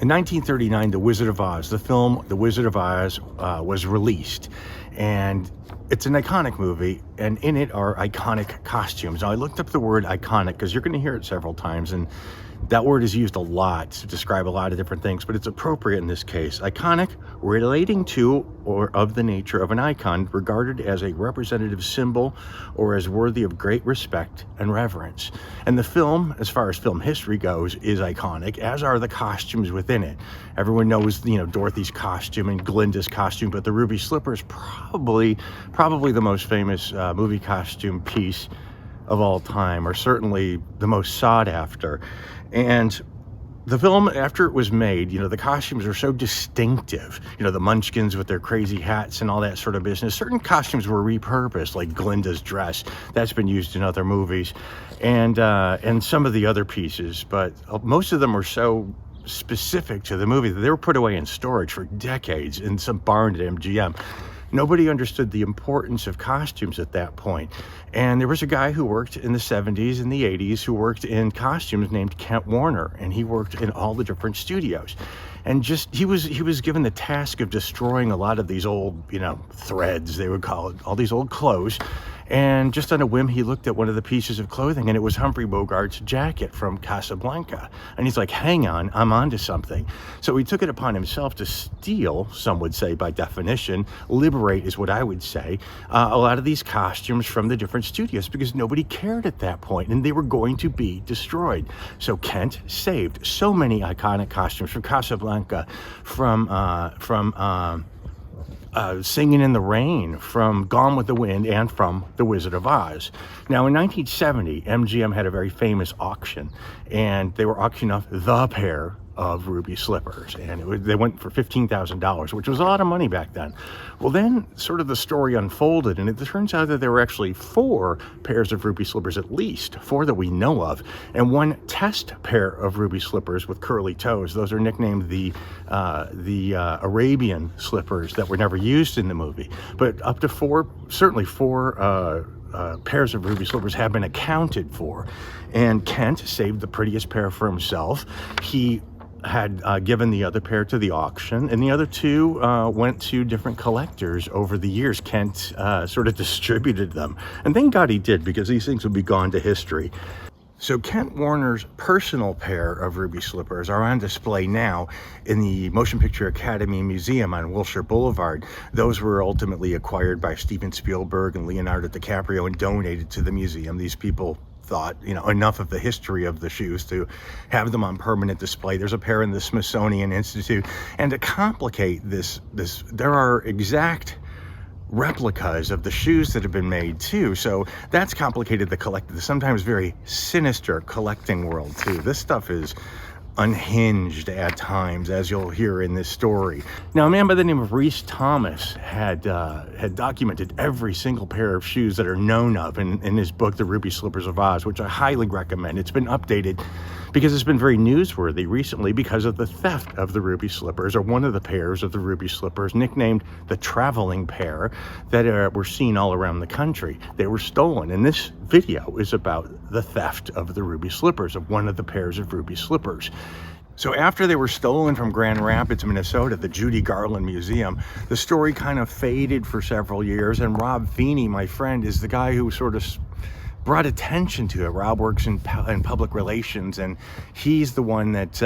In 1939, The Wizard of Oz, the film The Wizard of Oz, was released. And it's an iconic movie, and in it are iconic costumes. Now, I looked up the word iconic because you're going to hear it several times, and that word is used a lot to describe a lot of different things, but it's appropriate in this case. Iconic, relating to or of the nature of an icon, regarded as a representative symbol or as worthy of great respect and reverence. And the film, as far as film history goes, is iconic, as are the costumes within it. Everyone knows, Dorothy's costume and Glinda's costume, but the Ruby Slipper is probably the most famous movie costume piece of all time, or certainly the most sought after. And the film, after it was made, the costumes are so distinctive. The Munchkins with their crazy hats and all that sort of business. Certain costumes were repurposed, like Glinda's dress. That's been used in other movies, and some of the other pieces. But most of them were so specific to the movie that they were put away in storage for decades in some barn at MGM. Nobody understood the importance of costumes at that point. And there was a guy who worked in the 70s and the 80s who worked in costumes named Kent Warner, and he worked in all the different studios. And he was given the task of destroying a lot of these old, threads, they would call it, all these old clothes. And just on a whim, he looked at one of the pieces of clothing, and it was Humphrey Bogart's jacket from Casablanca. And he's like, hang on, I'm onto something. So he took it upon himself to steal, some would say by definition, liberate is what I would say, a lot of these costumes from the different studios, because nobody cared at that point, and they were going to be destroyed. So Kent saved so many iconic costumes from Casablanca, from Singing in the Rain, from Gone with the Wind, and from The Wizard of Oz. Now, in 1970, MGM had a very famous auction, and they were auctioning off the pair of ruby slippers, and they went for $15,000, which was a lot of money back then. Well, then sort of the story unfolded, and it turns out that there were actually 4 pairs of ruby slippers, at least 4 that we know of, and 1 test pair of ruby slippers with curly toes. Those are nicknamed the Arabian slippers that were never used in the movie. But up to 4 pairs of ruby slippers have been accounted for, and Kent saved the prettiest pair for himself. He had given the other pair to the auction, and the other 2 went to different collectors over the years. Kent sort of distributed them, and thank God he did, because these things would be gone to history. So Kent Warner's personal pair of ruby slippers are on display now in the Motion Picture Academy Museum on Wilshire Boulevard. Those were ultimately acquired by Steven Spielberg and Leonardo DiCaprio and donated to the museum. These people thought, enough of the history of the shoes to have them on permanent display. There's a pair in the Smithsonian Institute. And to complicate this, there are exact replicas of the shoes that have been made too. So that's complicated the sometimes very sinister collecting world too. This stuff is unhinged at times, as you'll hear in this story. Now, a man by the name of Rhys Thomas had documented every single pair of shoes that are known of in his book, The Ruby Slippers of Oz, which I highly recommend. It's been updated because it's been very newsworthy recently because of the theft of the ruby slippers, or one of the pairs of the ruby slippers, nicknamed the traveling pair, that were seen all around the country. They were stolen, and this video is about the theft of the ruby slippers, of one of the pairs of ruby slippers. So after they were stolen from Grand Rapids, Minnesota, the Judy Garland Museum, the story kind of faded for several years, and Rob Feeney, my friend, is the guy who sort of brought attention to it. Rob works in public relations, and he's the one that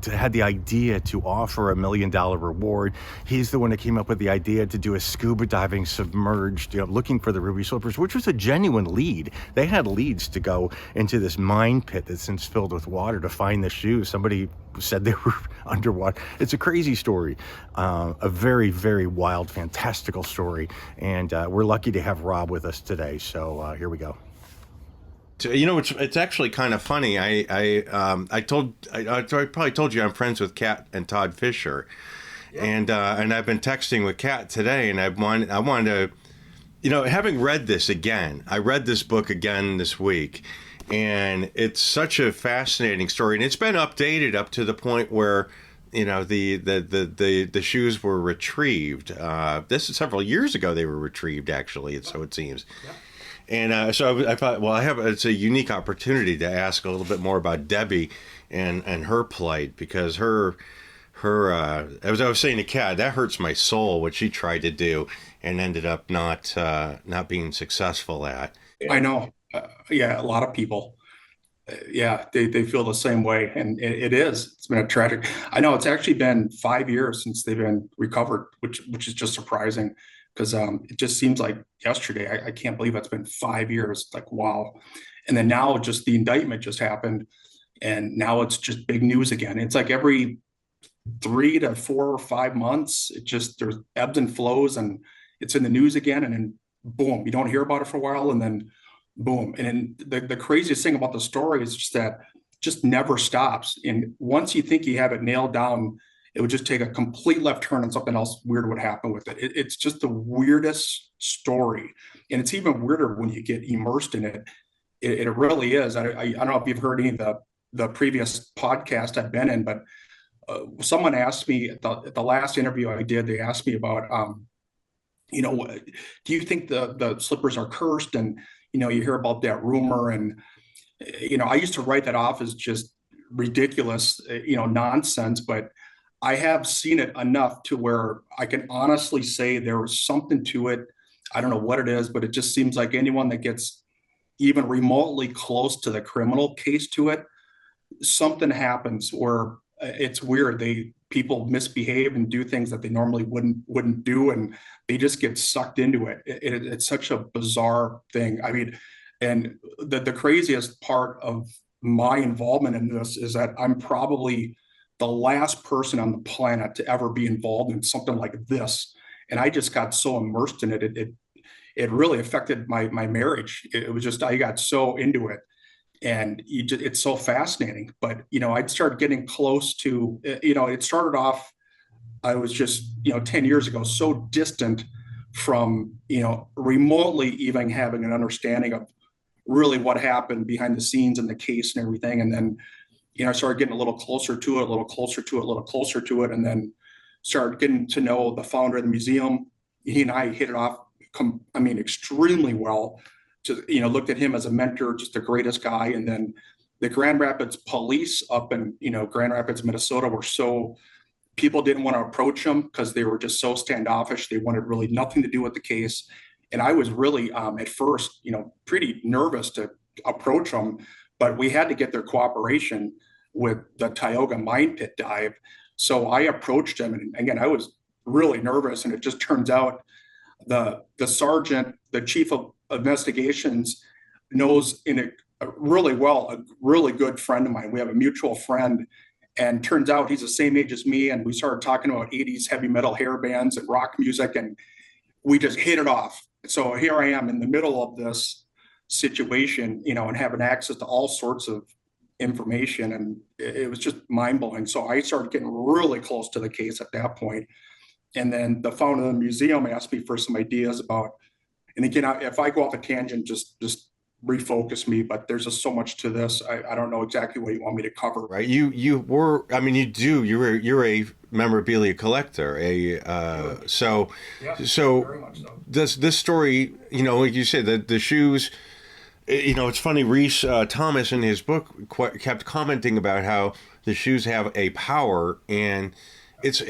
had the idea to offer $1 million reward. He's the one that came up with the idea to do a scuba diving submerged, looking for the ruby slippers, which was a genuine lead. They had leads to go into this mine pit that's since filled with water to find the shoes. Somebody said they were underwater. It's a crazy story, a very, very wild, fantastical story, and we're lucky to have Rob with us today. So here we go. It's actually kind of funny. I probably told you I'm friends with Kat and Todd Fisher, yeah. And I've been texting with Kat today, and I wanted to, having read this again, I read this book again this week, and it's such a fascinating story, and it's been updated up to the point where the shoes were retrieved. This is several years ago they were retrieved, actually, so it seems. Yeah. And so I thought, well, it's a unique opportunity to ask a little bit more about Debbie and her plight, because as I was saying to Kat, that hurts my soul what she tried to do and ended up not being successful at. I know. Yeah, a lot of people. Yeah, they feel the same way, and it is. It's been a tragic. I know it's actually been 5 years since they've been recovered, which is just surprising because it just seems like yesterday. I can't believe it's been 5 years. It's like wow, and then now just the indictment just happened, and now it's just big news again. It's like every 3 to 4 or 5 months, it just there's ebbs and flows, and it's in the news again, and then boom, you don't hear about it for a while, and then boom. And then the craziest thing about the story is just that it just never stops. And once you think you have it nailed down, it would just take a complete left turn and something else weird would happen with it. It's just the weirdest story. And it's even weirder when you get immersed in it. It really is. I don't know if you've heard any of the previous podcast I've been in, but someone asked me at the last interview I did, they asked me about, do you think the slippers are cursed? And you hear about that rumor, and I used to write that off as just ridiculous, nonsense. But I have seen it enough to where I can honestly say there was something to it. I don't know what it is, but it just seems like anyone that gets even remotely close to the criminal case to it, something happens where it's weird. People misbehave and do things that they normally wouldn't do, and they just get sucked into it. It's such a bizarre thing. I mean, and the craziest part of my involvement in this is that I'm probably the last person on the planet to ever be involved in something like this, and I just got so immersed in it. It really affected my marriage. It was just I got so into it. And it's so fascinating. But I'd start getting close to it started off, I was just 10 years ago so distant from remotely even having an understanding of really what happened behind the scenes in the case and everything. And then I started getting a little closer to it, a little closer to it, a little closer to it, and then started getting to know the founder of the museum. He and I hit it off extremely well. Looked at him as a mentor, just the greatest guy. And then the Grand Rapids police up in, Grand Rapids, Minnesota people didn't want to approach him because they were just so standoffish. They wanted really nothing to do with the case. And I was really, at first, pretty nervous to approach them, but we had to get their cooperation with the Tioga mine pit dive. So I approached him, and again, I was really nervous. And it just turns out the sergeant, the chief of investigations, knows really well, a really good friend of mine. We have a mutual friend, and turns out he's the same age as me. And we started talking about 80s heavy metal hair bands and rock music, and we just hit it off. So here I am in the middle of this situation, and having access to all sorts of information. And it was just mind blowing. So I started getting really close to the case at that point. And then the founder of the museum asked me for some ideas about, and again, if I go off a tangent, just refocus me, but there's just so much to this. I don't know exactly what you want me to cover. Right. You're a memorabilia collector. So very much so. This story, like you said, the shoes, it's funny, Reese Thomas in his book kept commenting about how the shoes have a power, and it's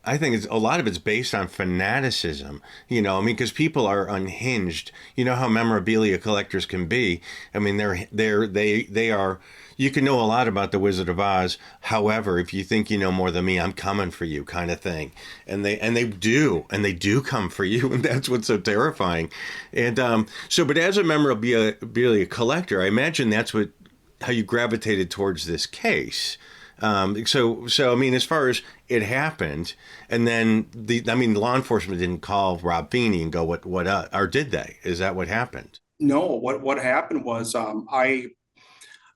I think a lot of it's based on fanaticism, because people are unhinged. You know how memorabilia collectors can be. I mean, they are. You can know a lot about the Wizard of Oz. However, if you think you know more than me, I'm coming for you, kind of thing. And they do come for you, and that's what's so terrifying. And but as a memorabilia collector, I imagine that's how you gravitated towards this case. So I mean, as far as it happened, and then law enforcement didn't call Rob Feeney and go, what, or did they? Is that what happened? No, what happened was,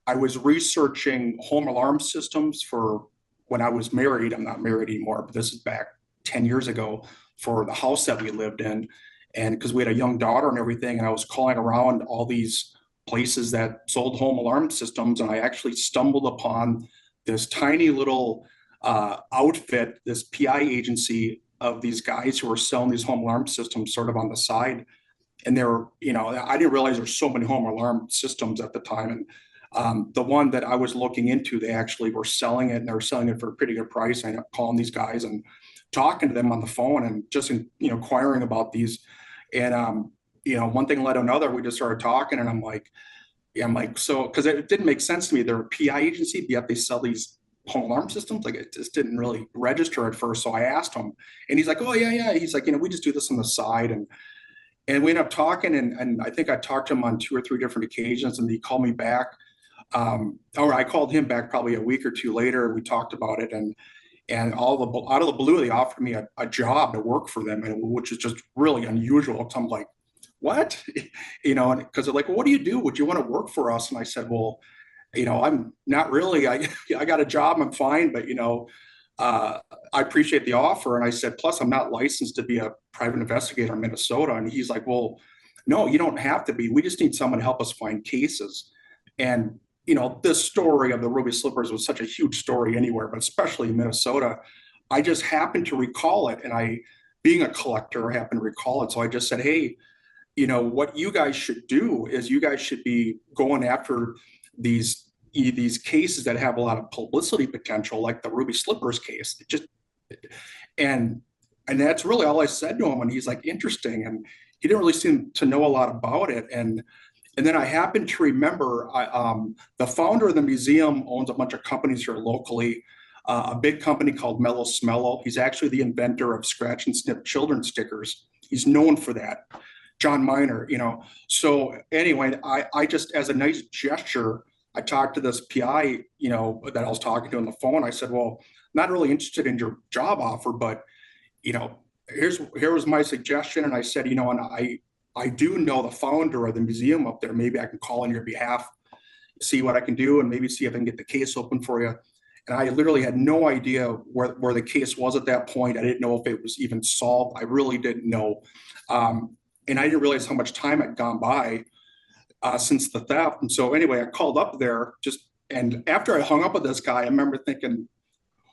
I was researching home alarm systems for when I was married. I'm not married anymore, but this is back 10 years ago, for the house that we lived in. And because we had a young daughter and everything, and I was calling around all these places that sold home alarm systems. And I actually stumbled upon this tiny little outfit, this PI agency of these guys who were selling these home alarm systems sort of on the side. And there were, I didn't realize there's so many home alarm systems at the time. And The one that I was looking into, they actually were selling it, and they were selling it for a pretty good price. I ended up calling these guys and talking to them on the phone and just, inquiring about these. And, one thing led to another. We just started talking, and I'm like, so, because it didn't make sense to me. They're a PI agency, but yet they sell these home alarm systems. Like, it just didn't really register at first. So I asked him, and he's like, oh yeah, yeah. He's like, we just do this on the side. And we ended up talking, and I think I talked to him on 2 or 3 different occasions, and he called me back. Or I called him back probably a week or 2 later, and we talked about it. And out of the blue, they offered me a job to work for them, and which is just really unusual. So I'm like, what? And because they're like, well, what do you do? Would you want to work for us? And I said, well, I'm not really. I got a job. I'm fine, but I appreciate the offer. And I said, plus, I'm not licensed to be a private investigator in Minnesota. And he's like, well, no, you don't have to be. We just need someone to help us find cases. And this story of the Ruby Slippers was such a huge story anywhere, but especially in Minnesota. I just happened to recall it, and being a collector, I happened to recall it. So I just said, hey, what you guys should do is you guys should be going after these cases that have a lot of publicity potential, like the Ruby Slippers case. And that's really all I said to him. And he's like, interesting. And he didn't really seem to know a lot about it. And then I happened to remember the founder of the museum owns a bunch of companies here locally, a big company called Mellow Smello. He's actually the inventor of scratch and snip children's stickers. He's known for that. John Miner, So anyway, I just, as a nice gesture, I talked to this PI, that I was talking to on the phone. I said, well, not really interested in your job offer, but, here was my suggestion. And I said, and I do know the founder of the museum up there. Maybe I can call on your behalf, see what I can do, and maybe see if I can get the case open for you. And I literally had no idea where the case was at that point. I didn't know if it was even solved. I really didn't know. And I didn't realize how much time had gone by since the theft. And so anyway, I called up there and after I hung up with this guy, I remember thinking,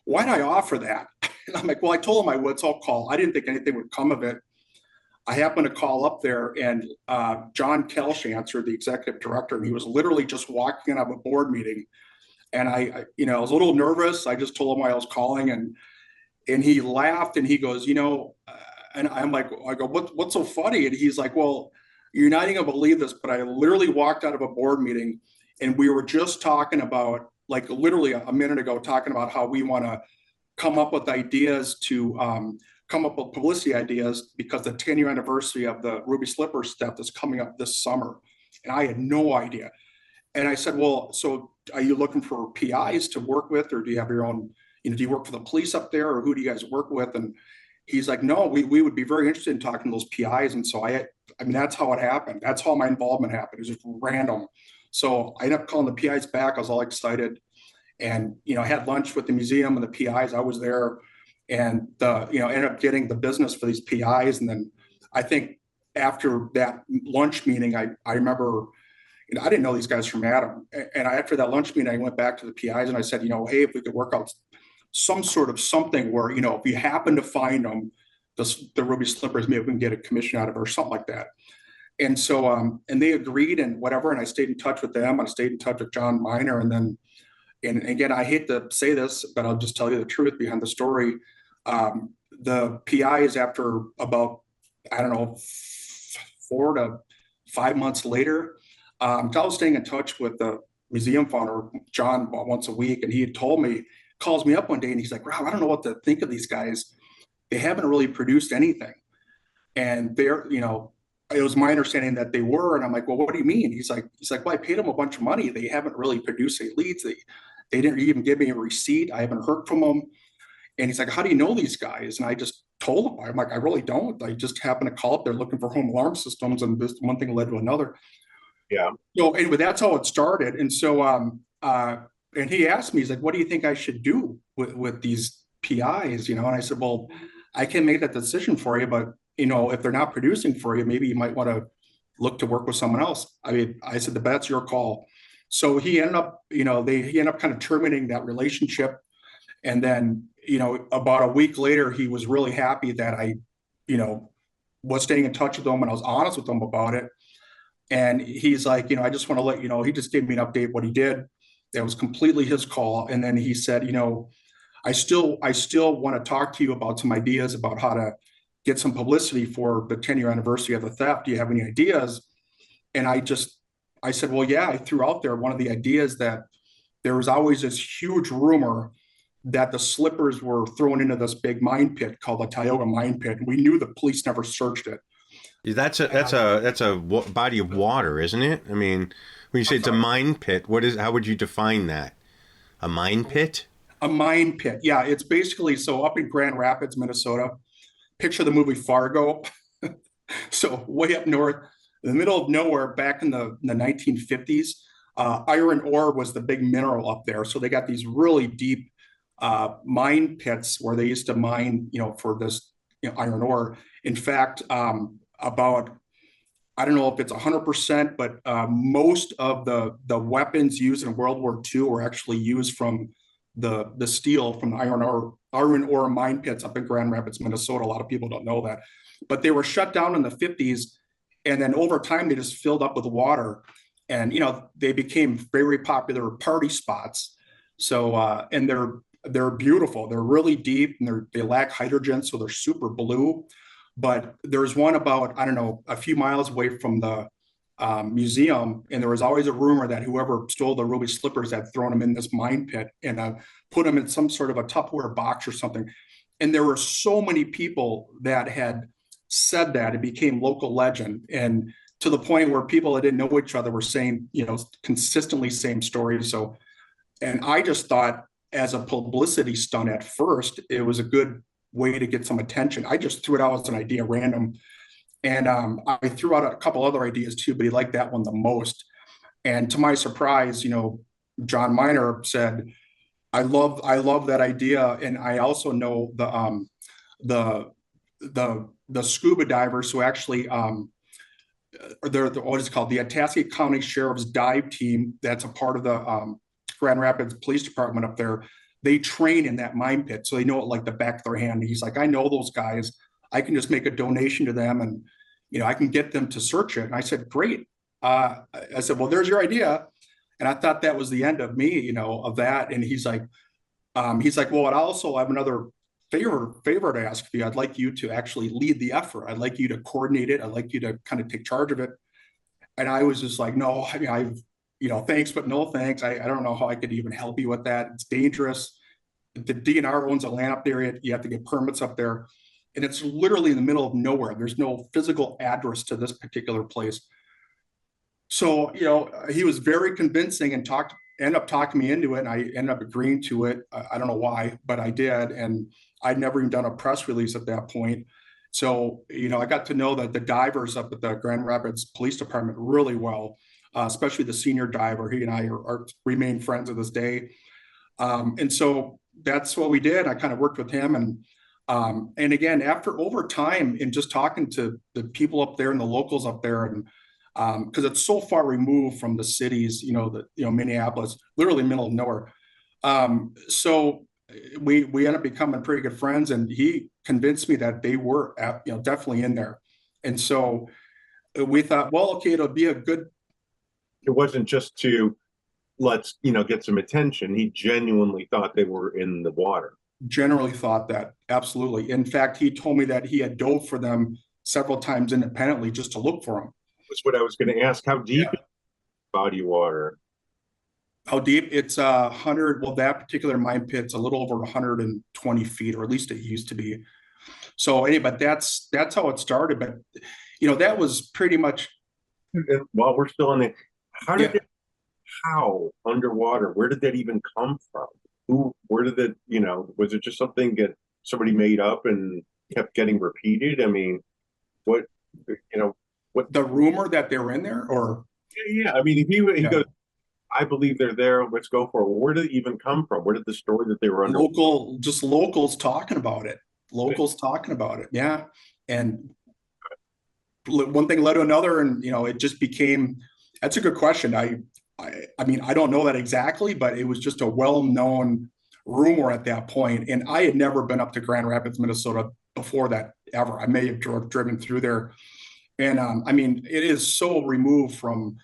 why'd I offer that? And I'm like, well, I told him I would, so I'll call. I didn't think anything would come of it. I happened to call up there, and John Kelsch answered, the executive director, and he was literally just walking out of a board meeting. And I was a little nervous. I just told him why I was calling, and he laughed, and he goes, and I'm like, I go, what's so funny? And he's like, well, you're not even gonna believe this, but I literally walked out of a board meeting, and we were just talking about, like, literally a minute ago, talking about how we want to come up with ideas to come up with publicity ideas, because the 10-year anniversary of the Ruby Slippers theft is coming up this summer. And I had no idea. And I said, well, so are you looking for PIs to work with, or do you have your own, do you work for the police up there, or who do you guys work with? And he's like, no, we would be very interested in talking to those PIs. And so I mean, that's how it happened. That's how my involvement happened. It was just random. So I ended up calling the PIs back. I was all excited. And, I had lunch with the museum and the PIs. I was there, and ended up getting the business for these PIs. And then I think after that lunch meeting, I remember, I didn't know these guys from Adam. And after that lunch meeting, I went back to the PIs and I said, hey, if we could work out some sort of something where, if you happen to find them, the Ruby Slippers, maybe we can get a commission out of it or something like that. And so, and they agreed and whatever. And I stayed in touch with them. I stayed in touch with John Miner. And then, and again, I hate to say this, but I'll just tell you the truth behind the story. The PIs, after about, 4 to 5 months later, I was staying in touch with the museum founder, John, about once a week. And he had told me, calls me up one day, and he's like, Rob, I don't know what to think of these guys. They haven't really produced anything. And they're, it was my understanding that they were. And I'm like, well, what do you mean? He's like, well, I paid them a bunch of money. They haven't really produced any leads. They didn't even give me a receipt. I haven't heard from them. And he's like, how do you know these guys? And I just told him, I'm like, I really don't. I just happened to call up there looking for home alarm systems, and this one thing led to another. Yeah. So anyway, that's how it started. And so, and he asked me, he's like, what do you think I should do with these PIs? And I said, well, I can make that decision for you, but if they're not producing for you, maybe you might want to look to work with someone else. I said, that's your call. So he ended up, he ended up kind of terminating that relationship. And then, about a week later, he was really happy that I, was staying in touch with him, and I was honest with him about it. And he's like, I just want to let you know, he just gave me an update what he did. That was completely his call. And then he said, I still want to talk to you about some ideas about how to get some publicity for the 10-year anniversary of the theft. Do you have any ideas? And I said, well, yeah, I threw out there one of the ideas that there was always this huge rumor that the slippers were thrown into this big mine pit called the Tioga Mine Pit. And we knew the police never searched it. That's a body of water, isn't it? I mean, when you say it's a mine pit, how would you define that? A mine pit? A mine pit. Yeah, it's basically, so up in Grand Rapids, Minnesota, picture the movie Fargo. So way up north, in the middle of nowhere, back in the 1950s, iron ore was the big mineral up there. So they got these really deep mine pits where they used to mine, for this iron ore. In fact, about, I don't know if it's 100%, but most of the weapons used in World War II were actually used from the steel from the iron ore mine pits up in Grand Rapids, Minnesota. A lot of people don't know that, but they were shut down in the 50s, and then over time they just filled up with water, and they became very popular party spots. So and they're beautiful. They're really deep, and they lack hydrogen, so they're super blue. But there's one about, I don't know, a few miles away from the museum, and there was always a rumor that whoever stole the ruby slippers had thrown them in this mine pit and put them in some sort of a Tupperware box or something. And there were so many people that had said that it became local legend, and to the point where people that didn't know each other were saying, consistently same story. So, and I just thought, as a publicity stunt at first, it was a good way to get some attention. I just threw it out as an idea, random. And I threw out a couple other ideas too, but he liked that one the most. And to my surprise, John Miner said, I love that idea. And I also know the scuba divers who actually, they're what is it called? The Itasca County Sheriff's Dive Team. That's a part of the Grand Rapids Police Department up there. They train in that mine pit, so they know it like the back of their hand. He's like, I know those guys. I can just make a donation to them, and I can get them to search it. And I said, great. I said, well, there's your idea. And I thought that was the end of me, of that. And he's like, well, I also have another favor to ask of you. I'd like you to actually lead the effort. I'd like you to coordinate it. I'd like you to kind of take charge of it. And I was just like, no, I mean, thanks, but no thanks. I don't know how I could even help you with that. It's dangerous. The DNR owns a land up there. You have to get permits up there. And it's literally in the middle of nowhere. There's no physical address to this particular place. So, he was very convincing and ended up talking me into it. And I ended up agreeing to it. I don't know why, but I did. And I'd never even done a press release at that point. So, I got to know that the divers up at the Grand Rapids Police Department really well. Especially the senior diver. He and I remain friends to this day. And so that's what we did. I kind of worked with him. And again, over time and just talking to the people up there and the locals up there, and because it's so far removed from the cities, Minneapolis, literally middle of nowhere. So we ended up becoming pretty good friends, and he convinced me that they were definitely in there. And so we thought, well, okay, it'll be a good. It wasn't just to let's get some attention. He genuinely thought they were in the water. Generally thought that, absolutely. In fact, he told me that he had dove for them several times independently just to look for them. That's what I was going to ask. How deep is body of water? How deep? It's 100. Well, that particular mine pit's a little over 120 feet, or at least it used to be. So anyway, that's how it started. But that was pretty much. And while we're still on it. How underwater? Where did that even come from? Where did that, was it just something that somebody made up and kept getting repeated? I mean, what the rumor that they were in there, or? Yeah. I mean, he goes, I believe they're there. Let's go for it. Well, where did it even come from? Where did the story that they were under? Locals talking about it. Talking about it. Yeah. And one thing led to another, and, it just became. That's a good question. I mean, I don't know that exactly, but it was just a well-known rumor at that point. And I had never been up to Grand Rapids, Minnesota before that ever. I may have driven through there. And I mean, it is so removed from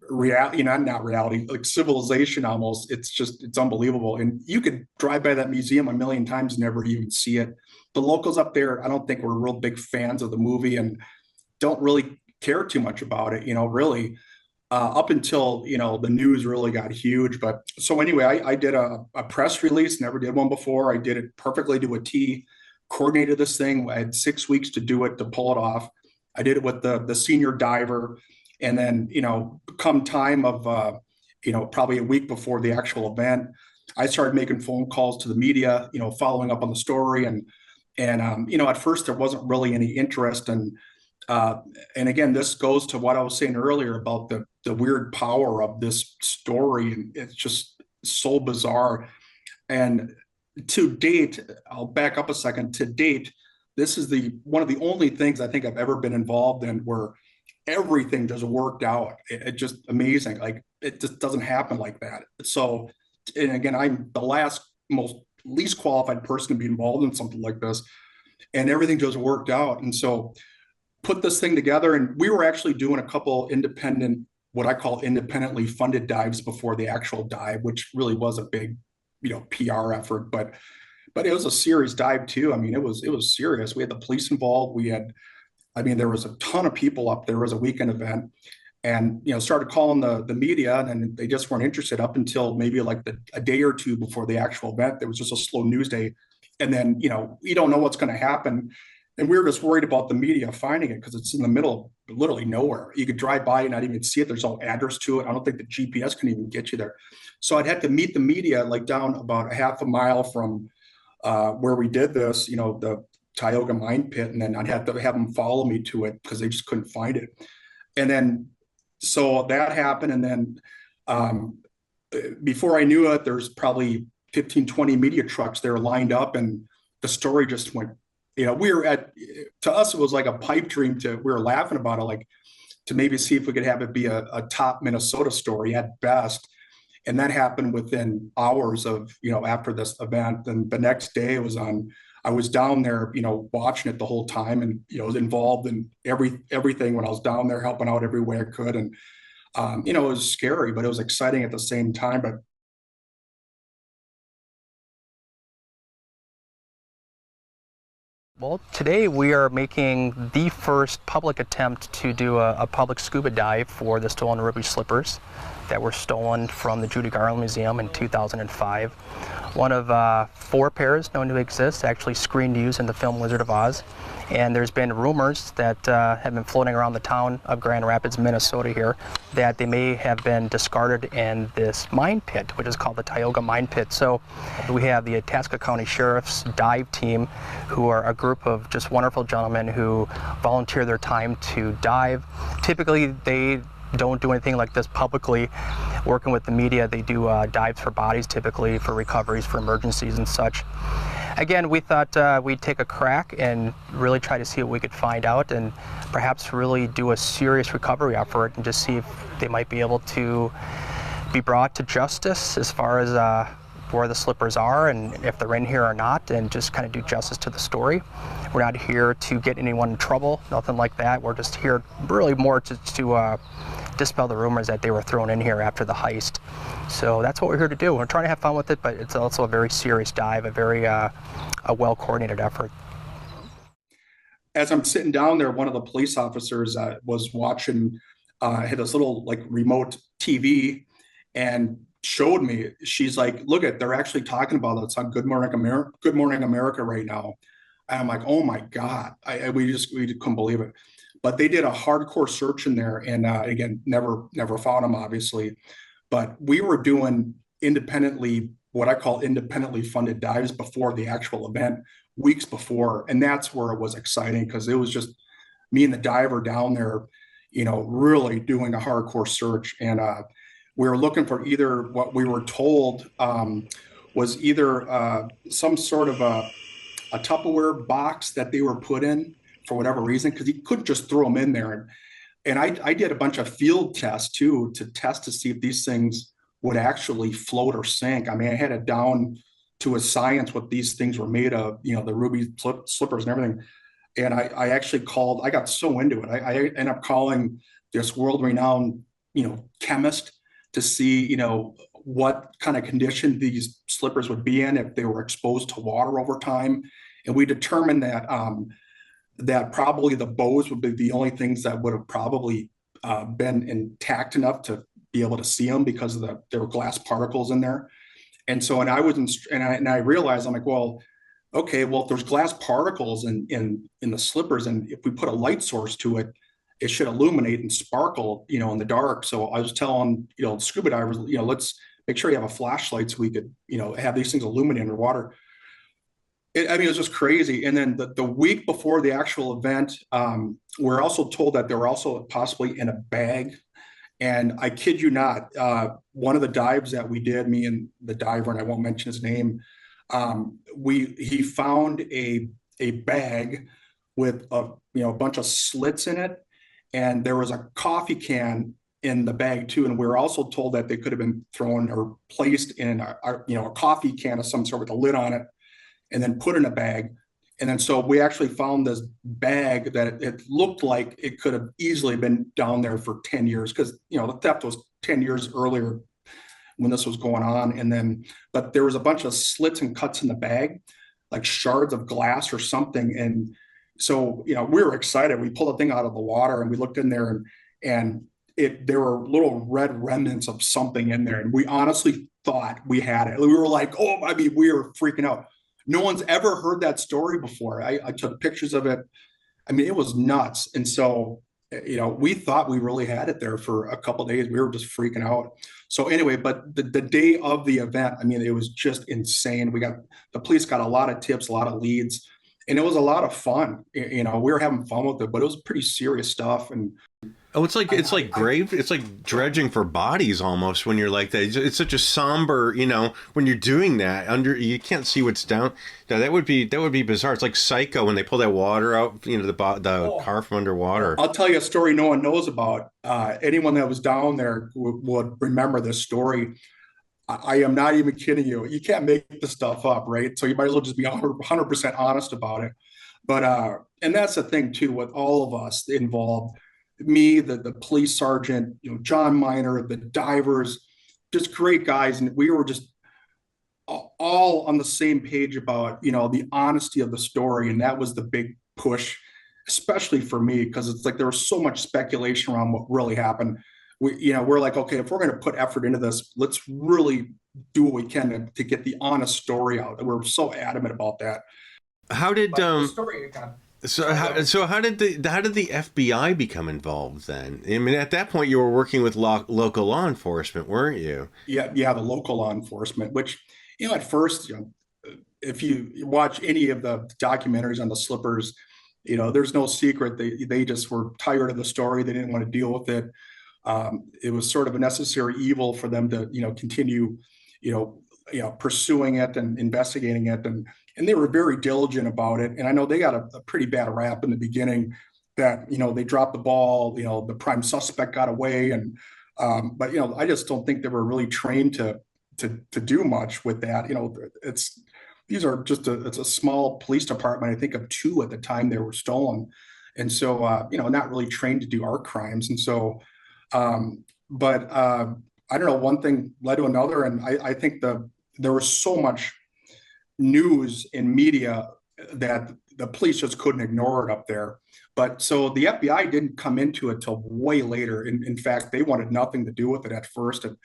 reality, not reality, like civilization almost. It's unbelievable. And you could drive by that museum a million times and never even see it. The locals up there, I don't think were real big fans of the movie and don't really care too much about it, really. Up until the news really got huge. But so anyway, I did a press release, never did one before. I did it perfectly to a T, coordinated this thing. I had 6 weeks to do it, to pull it off. I did it with the senior diver, and then come time of probably a week before the actual event, I started making phone calls to the media, following up on the story, and at first there wasn't really any interest. And again, this goes to what I was saying earlier about the weird power of this story, and it's just so bizarre. And to date, I'll back up a second. To date, this is one of the only things I think I've ever been involved in where everything just worked out. It's just amazing. Like, it just doesn't happen like that. So, and again, I'm the least qualified person to be involved in something like this, and everything just worked out. And so put this thing together, and we were actually doing a couple independent, what I call independently funded dives before the actual dive, which really was a big, PR effort, but it was a serious dive too. I mean, it was serious. We had the police involved. There was a ton of people up there. It was a weekend event, and started calling the media, and they just weren't interested up until maybe like a day or two before the actual event. There was just a slow news day, and then you don't know what's going to happen. And we were just worried about the media finding it because it's in the middle of literally nowhere. You could drive by and not even see it. There's no address to it. I don't think the GPS can even get you there. So I'd had to meet the media like down about a half a mile from where we did this, the Tioga mine pit. And then I'd have to have them follow me to it because they just couldn't find it. And then, so that happened. And then before I knew it, there's probably 15, 20 media trucks there lined up, and the story just went. To us, it was like a pipe dream. We were laughing about it, like to maybe see if we could have it be a top Minnesota story at best. And that happened within hours of, after this event. And the next day I was down there, watching it the whole time, and, was involved in everything when I was down there, helping out every way I could. And, it was scary, but it was exciting at the same time. But well, today we are making the first public attempt to do a public scuba dive for the stolen ruby slippers that were stolen from the Judy Garland Museum in 2005. One of 4 pairs known to exist, actually screened use in the film Wizard of Oz. And there's been rumors that have been floating around the town of Grand Rapids, Minnesota here, that they may have been discarded in this mine pit, which is called the Tioga Mine Pit. So we have the Itasca County Sheriff's dive team, who are a group of just wonderful gentlemen who volunteer their time to dive. Typically, they don't do anything like this publicly. Working with the media, they do dives for bodies, typically for recoveries, for emergencies and such. Again, we thought we'd take a crack and really try to see what we could find out, and perhaps really do a serious recovery effort and just see if they might be able to be brought to justice as far as where the slippers are and if they're in here or not, and just kind of do justice to the story. We're not here to get anyone in trouble, nothing like that. We're just here really more to dispel the rumors that they were thrown in here after the heist. So that's what we're here to do. We're trying to have fun with it, but it's also a very serious dive, a very a well-coordinated effort. As I'm sitting down there, one of the police officers was watching, had this little like remote TV, and showed me. She's like, "Look they're actually talking about it. It's on Good Morning America right now." And I'm like, "Oh my God!" We couldn't believe it. But they did a hardcore search in there, and again, never found them, obviously. But we were doing what I call independently funded dives before the actual event, weeks before, and that's where it was exciting, because it was just me and the diver down there, really doing a hardcore search. And we were looking for either what we were told was either some sort of a Tupperware box that they were put in for whatever reason, because you couldn't just throw them in there. And I did a bunch of field tests too, to test to see if these things would actually float or sink. I mean, I had it down to a science what these things were made of, the ruby slippers and everything. And I actually called, I got so into it. I ended up calling this world-renowned, chemist to see, what kind of condition these slippers would be in if they were exposed to water over time. And we determined that that probably the bows would be the only things that would have probably been intact enough to be able to see them because of there were glass particles in there. And so, and I was, and I realized, I'm like, well, okay, well, if there's glass particles in the slippers, and if we put a light source to it, it should illuminate and sparkle, in the dark. So I was telling, scuba divers, let's make sure you have a flashlight so we could, have these things illuminate underwater. It was just crazy. And then the week before the actual event, we're also told that they were also possibly in a bag. And I kid you not, one of the dives that we did, me and the diver, and I won't mention his name, he found a bag with a bunch of slits in it, and there was a coffee can in the bag too. And we were also told that they could have been thrown or placed in a coffee can of some sort with a lid on it, and then put in a bag. And then so we actually found this bag that it looked like it could have easily been down there for 10 years because the theft was 10 years earlier when this was going on. And then, but there was a bunch of slits and cuts in the bag, like shards of glass or something. And so, we were excited. We pulled the thing out of the water and we looked in there, and there were little red remnants of something in there. And we honestly thought we had it. We were like, we were freaking out. No one's ever heard that story before. I took pictures of it. It was nuts. And so, we thought we really had it there for a couple of days. We were just freaking out. So anyway, but the day of the event, it was just insane. The police got a lot of tips, a lot of leads, and it was a lot of fun. We were having fun with it, but it was pretty serious stuff. And it's like dredging for bodies almost when you're like that. It's such a somber, when you're doing that you can't see what's down. No, that would be bizarre. It's like Psycho when they pull that water out, the car from underwater. I'll tell you a story no one knows about. Anyone that was down there would remember this story. I am not even kidding you. You can't make this stuff up, right? So you might as well just be 100% honest about it. But and that's the thing too with all of us involved. Me, the police sergeant, John Miner, the divers, just great guys. And we were just all on the same page about, the honesty of the story. And that was the big push, especially for me, because it's like there was so much speculation around what really happened. We're like, okay, if we're going to put effort into this, let's really do what we can to get the honest story out. We're so adamant about that. How did So how did the FBI become involved then? At that point you were working with local law enforcement, weren't you? Yeah, the local law enforcement, which at first, if you watch any of the documentaries on the slippers, there's no secret they just were tired of the story. They didn't want to deal with it. It was sort of a necessary evil for them to continue pursuing it and investigating it, and they were very diligent about it. And I know they got a pretty bad rap in the beginning that, they dropped the ball, the prime suspect got away. And, but, I just don't think they were really trained to do much with that. It's a small police department. I think of 2 at the time they were stolen. And so, not really trained to do art crimes. And so, but I don't know, one thing led to another. And I think there was so much news in media that the police just couldn't ignore it up there. But so the FBI didn't come into it till way later. In fact, they wanted nothing to do with it at first. And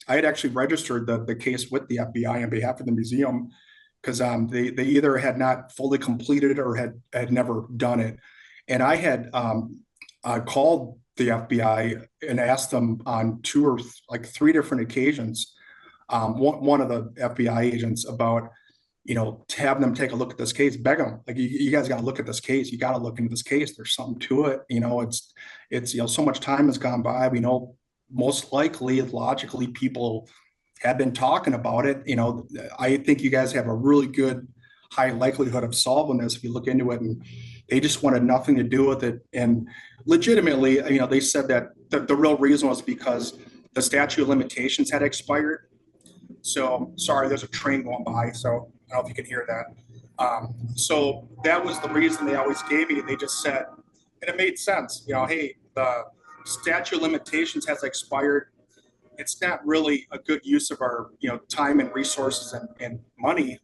I had actually registered the case with the FBI on behalf of the museum because they either had not fully completed it or had never done it. And I had called the FBI and asked them on 2 or 3 different occasions, one of the FBI agents about, to have them take a look at this case, beg them, like, you guys got to look at this case. You got to look into this case. There's something to it. It's so much time has gone by. We know most likely, logically, people have been talking about it. I think you guys have a really good high likelihood of solving this if you look into it. And they just wanted nothing to do with it. And legitimately, they said that the real reason was because the statute of limitations had expired. So sorry, there's a train going by. So I don't know if you can hear that. So that was the reason they always gave me. They just said, and it made sense, hey, the statute of limitations has expired. It's not really a good use of our, time and resources and money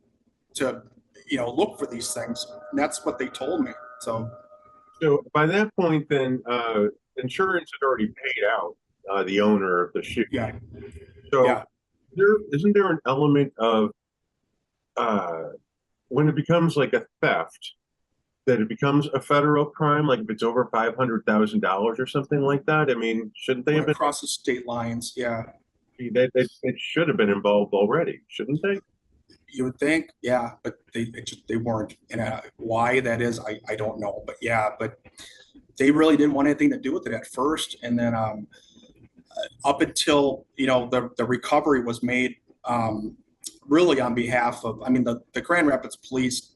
to, look for these things. And that's what they told me. So by that point, then insurance had already paid out the owner of the shoe. yeah, So yeah. isn't there an element of when it becomes like a theft, that it becomes a federal crime, like if it's over $500,000 or something like that? I mean, shouldn't they have been Across the state lines? Yeah. They should have been involved already, shouldn't they? You would think, yeah, but they weren't. And why that is, I don't know. But yeah, but they really didn't want anything to do with it at first. And then up until, the recovery was made really on behalf of, the Grand Rapids Police,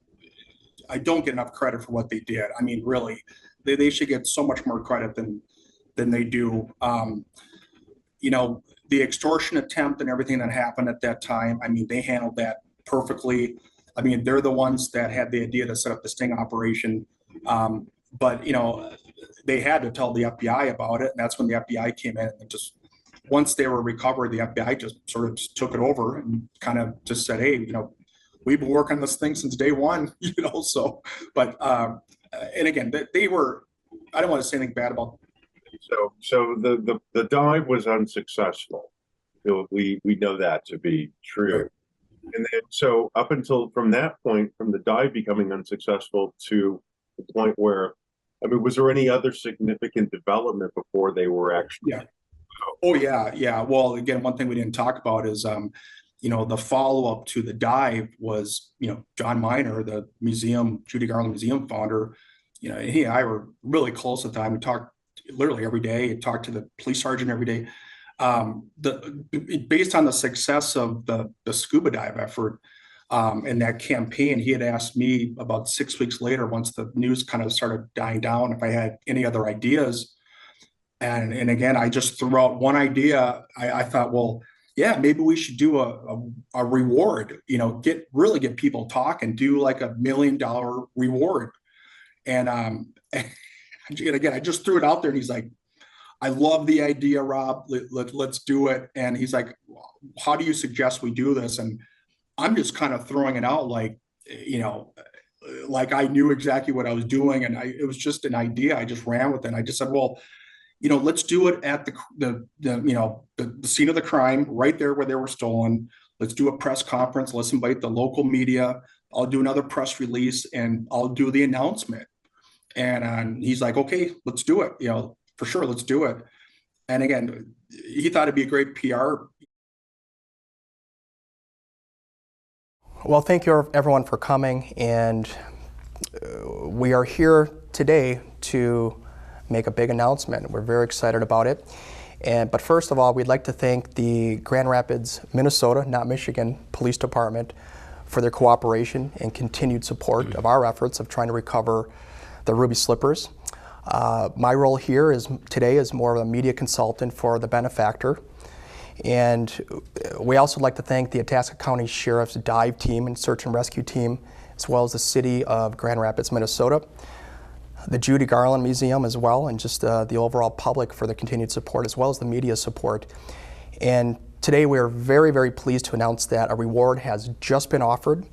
I don't get enough credit for what they did. I mean, really, they should get so much more credit than they do. The extortion attempt and everything that happened at that time, they handled that perfectly. They're the ones that had the idea to set up the sting operation. But they had to tell the FBI about it. And that's when the FBI came in and just, once they were recovered, the FBI just sort of just took it over and kind of just said, hey, we've been working on this thing since day one, so, but, and again, they were, I don't want to say anything bad about. So the dive was unsuccessful. We know that to be true. Right. And then, so up until from that point, from the dive becoming unsuccessful to the point where, was there any other significant development before they were actually? Yeah. Oh yeah. Yeah. Well, again, one thing we didn't talk about is, the follow-up to the dive was, John Miner, the Judy Garland Museum founder, he and I were really close at the time. We talked literally every day, talked to the police sergeant every day. Based on the success of the scuba dive effort and that campaign, he had asked me about 6 weeks later, once the news kind of started dying down, if I had any other ideas. And again, I just threw out one idea. I thought, well, yeah, maybe we should do a reward, get people talking, do like $1 million reward. And again, I just threw it out there and he's like, I love the idea, Rob, let's do it. And he's like, how do you suggest we do this? And I'm just kind of throwing it out like, like I knew exactly what I was doing. And it was just an idea. I just ran with it. And I just said, well, let's do it at the scene of the crime, right there where they were stolen. Let's do a press conference. Let's invite the local media. I'll do another press release and I'll do the announcement. And he's like, okay, let's do it. For sure, let's do it. And again, he thought it'd be a great PR. Well, thank you everyone for coming, and we are here today to make a big announcement. We're very excited about it. But first of all, we'd like to thank the Grand Rapids, Minnesota, not Michigan, Police Department for their cooperation and continued support of our efforts of trying to recover the ruby slippers. My role here today is more of a media consultant for the benefactor. And we also like to thank the Itasca County Sheriff's dive team and search and rescue team, as well as the city of Grand Rapids, Minnesota, the Judy Garland Museum as well, and just the overall public for the continued support, as well as the media support. And today we are very, very pleased to announce that a reward has just been offered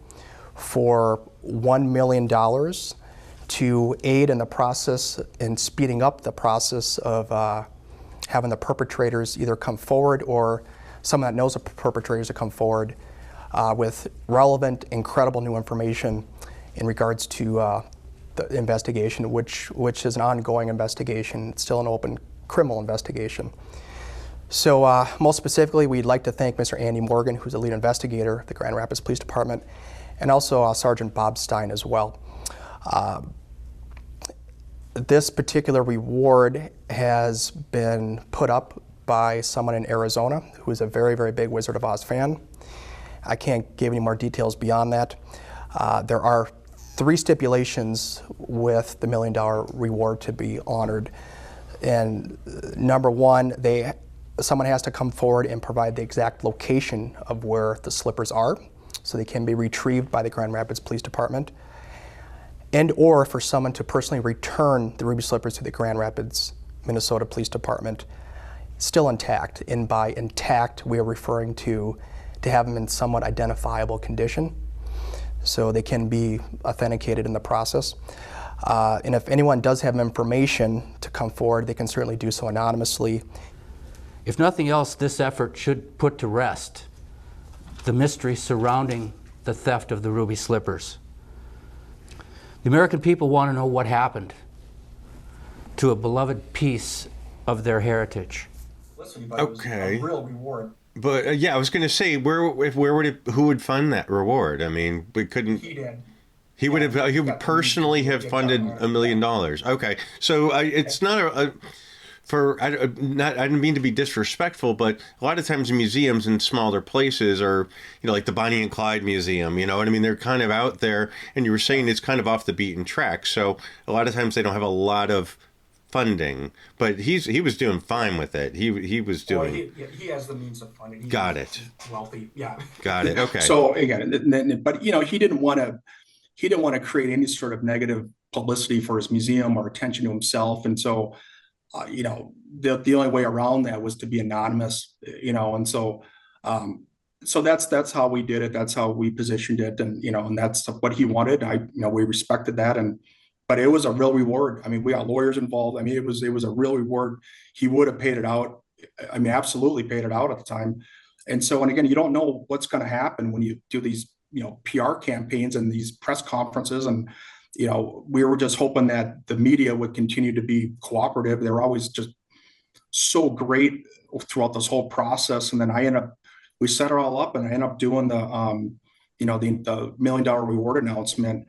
for $1 million to aid in the process and speeding up the process of having the perpetrators either come forward, or someone that knows the perpetrators to come forward with relevant, incredible new information in regards to the investigation, which is an ongoing investigation. It's still an open criminal investigation. So most specifically, we'd like to thank Mr. Andy Morgan, who's the lead investigator of the Grand Rapids Police Department, and also Sergeant Bob Stein as well. This particular reward has been put up by someone in Arizona who is a very, very big Wizard of Oz fan. I can't give any more details beyond that. There are 3 stipulations with the $1 million reward to be honored. And number 1, someone has to come forward and provide the exact location of where the slippers are. so they can be retrieved by the Grand Rapids Police Department, and or for someone to personally return the ruby slippers to the Grand Rapids, Minnesota Police Department, still intact. And by intact, we are referring to have them in somewhat identifiable condition, so they can be authenticated in the process. And if anyone does have information to come forward, they can certainly do so anonymously. If nothing else, this effort should put to rest the mystery surrounding the theft of the ruby slippers. The American people want to know what happened to a beloved piece of their heritage. Listen, but it was a real reward. But yeah, I was going to say, who would fund that reward? I mean, we couldn't. He did. He would personally have funded $1 million. Okay, so it's not I didn't mean to be disrespectful, but a lot of times museums in smaller places are, like the Bonnie and Clyde Museum, you know what I mean? They're kind of out there, and you were saying it's kind of off the beaten track. So a lot of times they don't have a lot of funding, but he was doing fine with it. He was doing. He has the means of funding. Got it. Wealthy, yeah. Got it. Okay. So again, but he didn't want to create any sort of negative publicity for his museum or attention to himself, and so the only way around that was to be anonymous, and so that's how we did it. That's how we positioned it, and that's what he wanted. We respected that, but it was a real reward. I mean, we got lawyers involved. I mean, it was a real reward. He would have paid it out. I mean, absolutely paid it out at the time. And so, and again, you don't know what's going to happen when you do these, PR campaigns and these press conferences. And, we were just hoping that the media would continue to be cooperative. They were always just so great throughout this whole process. And then we set it all up, and I ended up doing the $1 million reward announcement,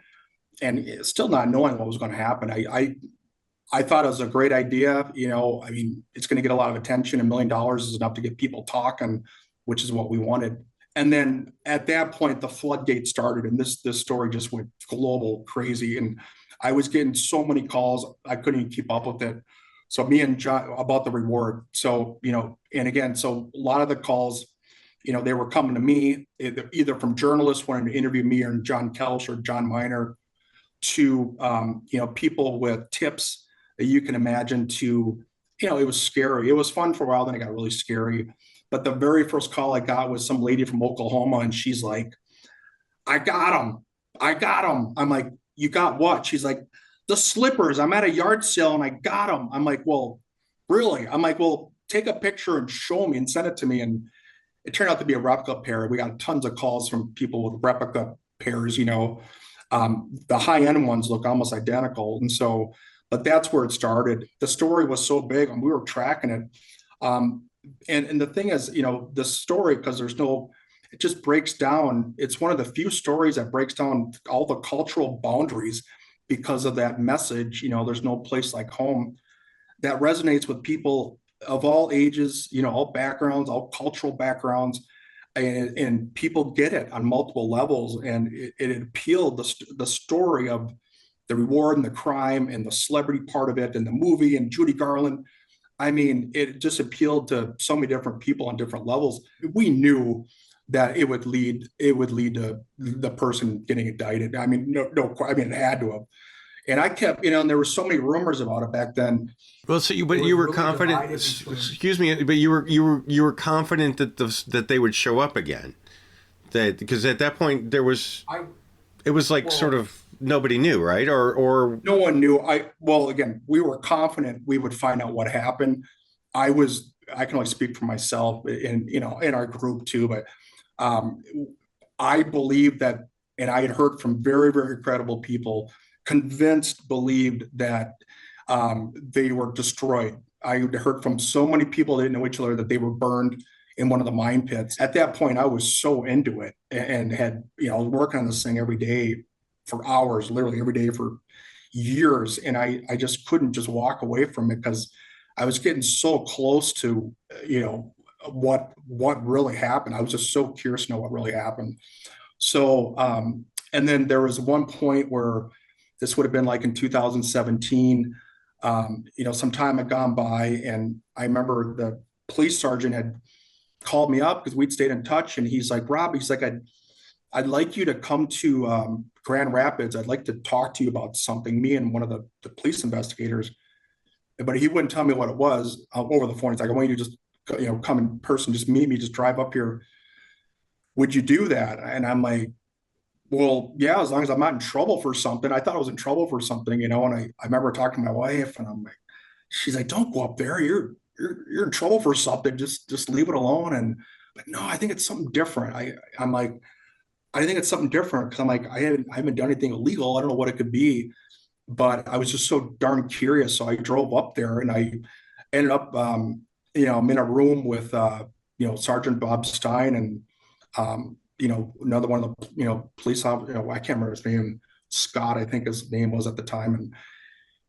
and still not knowing what was going to happen. I thought it was a great idea. I mean, it's going to get a lot of attention. $1 million is enough to get people talking, which is what we wanted. And then at that point, the floodgates started, and this story just went global crazy. And I was getting so many calls, I couldn't even keep up with it. So me and John about the reward. So, and again, so a lot of the calls, they were coming to me either from journalists wanting to interview me or John Kelch or John Miner, to people with tips that you can imagine. To it was scary. It was fun for a while, then it got really scary. But the very first call I got was some lady from Oklahoma, and she's like, I got him. I'm like, you got what? She's like, the slippers. I'm at a yard sale and I got them. I'm like, well, really? I'm like, well, take a picture and show me and send it to me. And it turned out to be a replica pair. We got tons of calls from people with replica pairs. The high-end ones look almost identical. And so, but that's where it started. The story was so big, and we were tracking it. And the thing is, the story, because it just breaks down. It's one of the few stories that breaks down all the cultural boundaries because of that message. There's no place like home, that resonates with people of all ages, all backgrounds, all cultural backgrounds. And people get it on multiple levels, and it appealed the story of the reward and the crime and the celebrity part of it and the movie and Judy Garland. I mean, it just appealed to so many different people on different levels. We knew that it would lead to the person getting indicted. I mean, it had to have. And I kept, and there were so many rumors about it back then. Well, so you were really confident. Excuse me, but you were confident that they would show up again. Because at that point it was sort of nobody knew, right? Or no one knew. Again, we were confident we would find out what happened. I can only speak for myself and in our group too, but I believe that, and I had heard from very, very credible people, believed that they were destroyed. I heard from so many people that didn't know each other that they were burned in one of the mine pits. At that point, I was so into it and had, I was working on this thing every day for hours, literally every day for years. And I just couldn't just walk away from it because I was getting so close to, what really happened. I was just so curious to know what really happened. So, and then there was one point where this would have been like in 2017, some time had gone by, and I remember the police sergeant had called me up because we'd stayed in touch, and he's like, Rob, he's like, I'd like you to come to Grand Rapids. I'd like to talk to you about something, me and one of the police investigators. But he wouldn't tell me what it was over the phone. He's like, I want you to just, come in person, just meet me, just drive up here. Would you do that? And I'm like, well, yeah, as long as I'm not in trouble for something. I thought I was in trouble for something, and I remember talking to my wife, and I'm like, she's like, don't go up there. You're in trouble for something. Just leave it alone. And but no, I think it's something different. I'm like, I think it's something different because I'm like, I haven't done anything illegal. I don't know what it could be, but I was just so darn curious. So I drove up there, and I ended up, I'm in a room with, Sergeant Bob Stein and, another one of the, police officers, I can't remember his name, Scott, I think his name was at the time.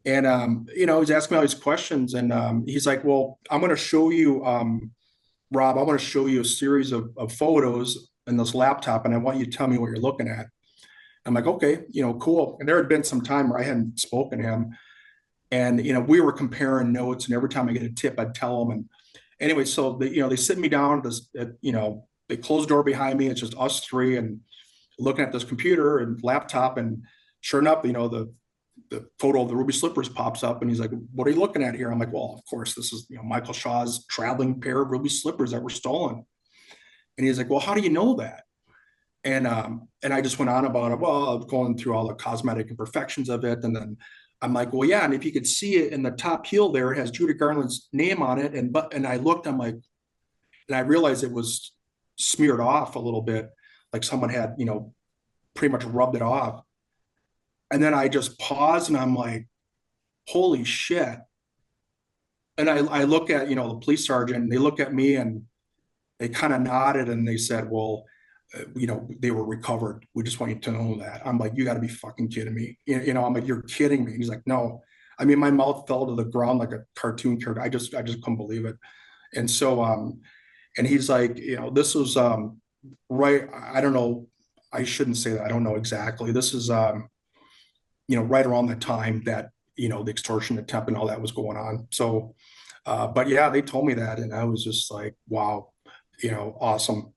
And he's asking me all these questions, and he's like, well, I'm going to show you, Rob, I want to show you a series of photos in this laptop, and I want you to tell me what you're looking at. I'm like, okay, cool. And there had been some time where I hadn't spoken to him, and, we were comparing notes, and every time I get a tip, I'd tell him. And anyway, so they sit me down, they close the door behind me. It's just us three and looking at this computer and laptop. And sure enough, the photo of the ruby slippers pops up, and he's like, what are you looking at here? I'm like, well, of course, this is, Michael Shaw's traveling pair of ruby slippers that were stolen. And he's like, well, how do you know that? And I just went on about it. Well, going through all the cosmetic imperfections of it. And then I'm like, well, yeah. And if you could see it in the top heel there, it has Judy Garland's name on it. And I looked, I'm like, and I realized it was smeared off a little bit, like someone had, pretty much rubbed it off. And then I just paused, and I'm like, holy shit. And I look at, the police sergeant, and they look at me, and they kind of nodded, and they said, well, they were recovered. We just want you to know that. I'm like, you got to be fucking kidding me. I'm like, you're kidding me. And he's like, no. I mean, my mouth fell to the ground like a cartoon character. I just couldn't believe it. And so, and he's like, this was right. I don't know. I shouldn't say that. I don't know exactly. This is, right around the time that, the extortion attempt and all that was going on. So, but yeah, they told me that, and I was just like, wow, awesome.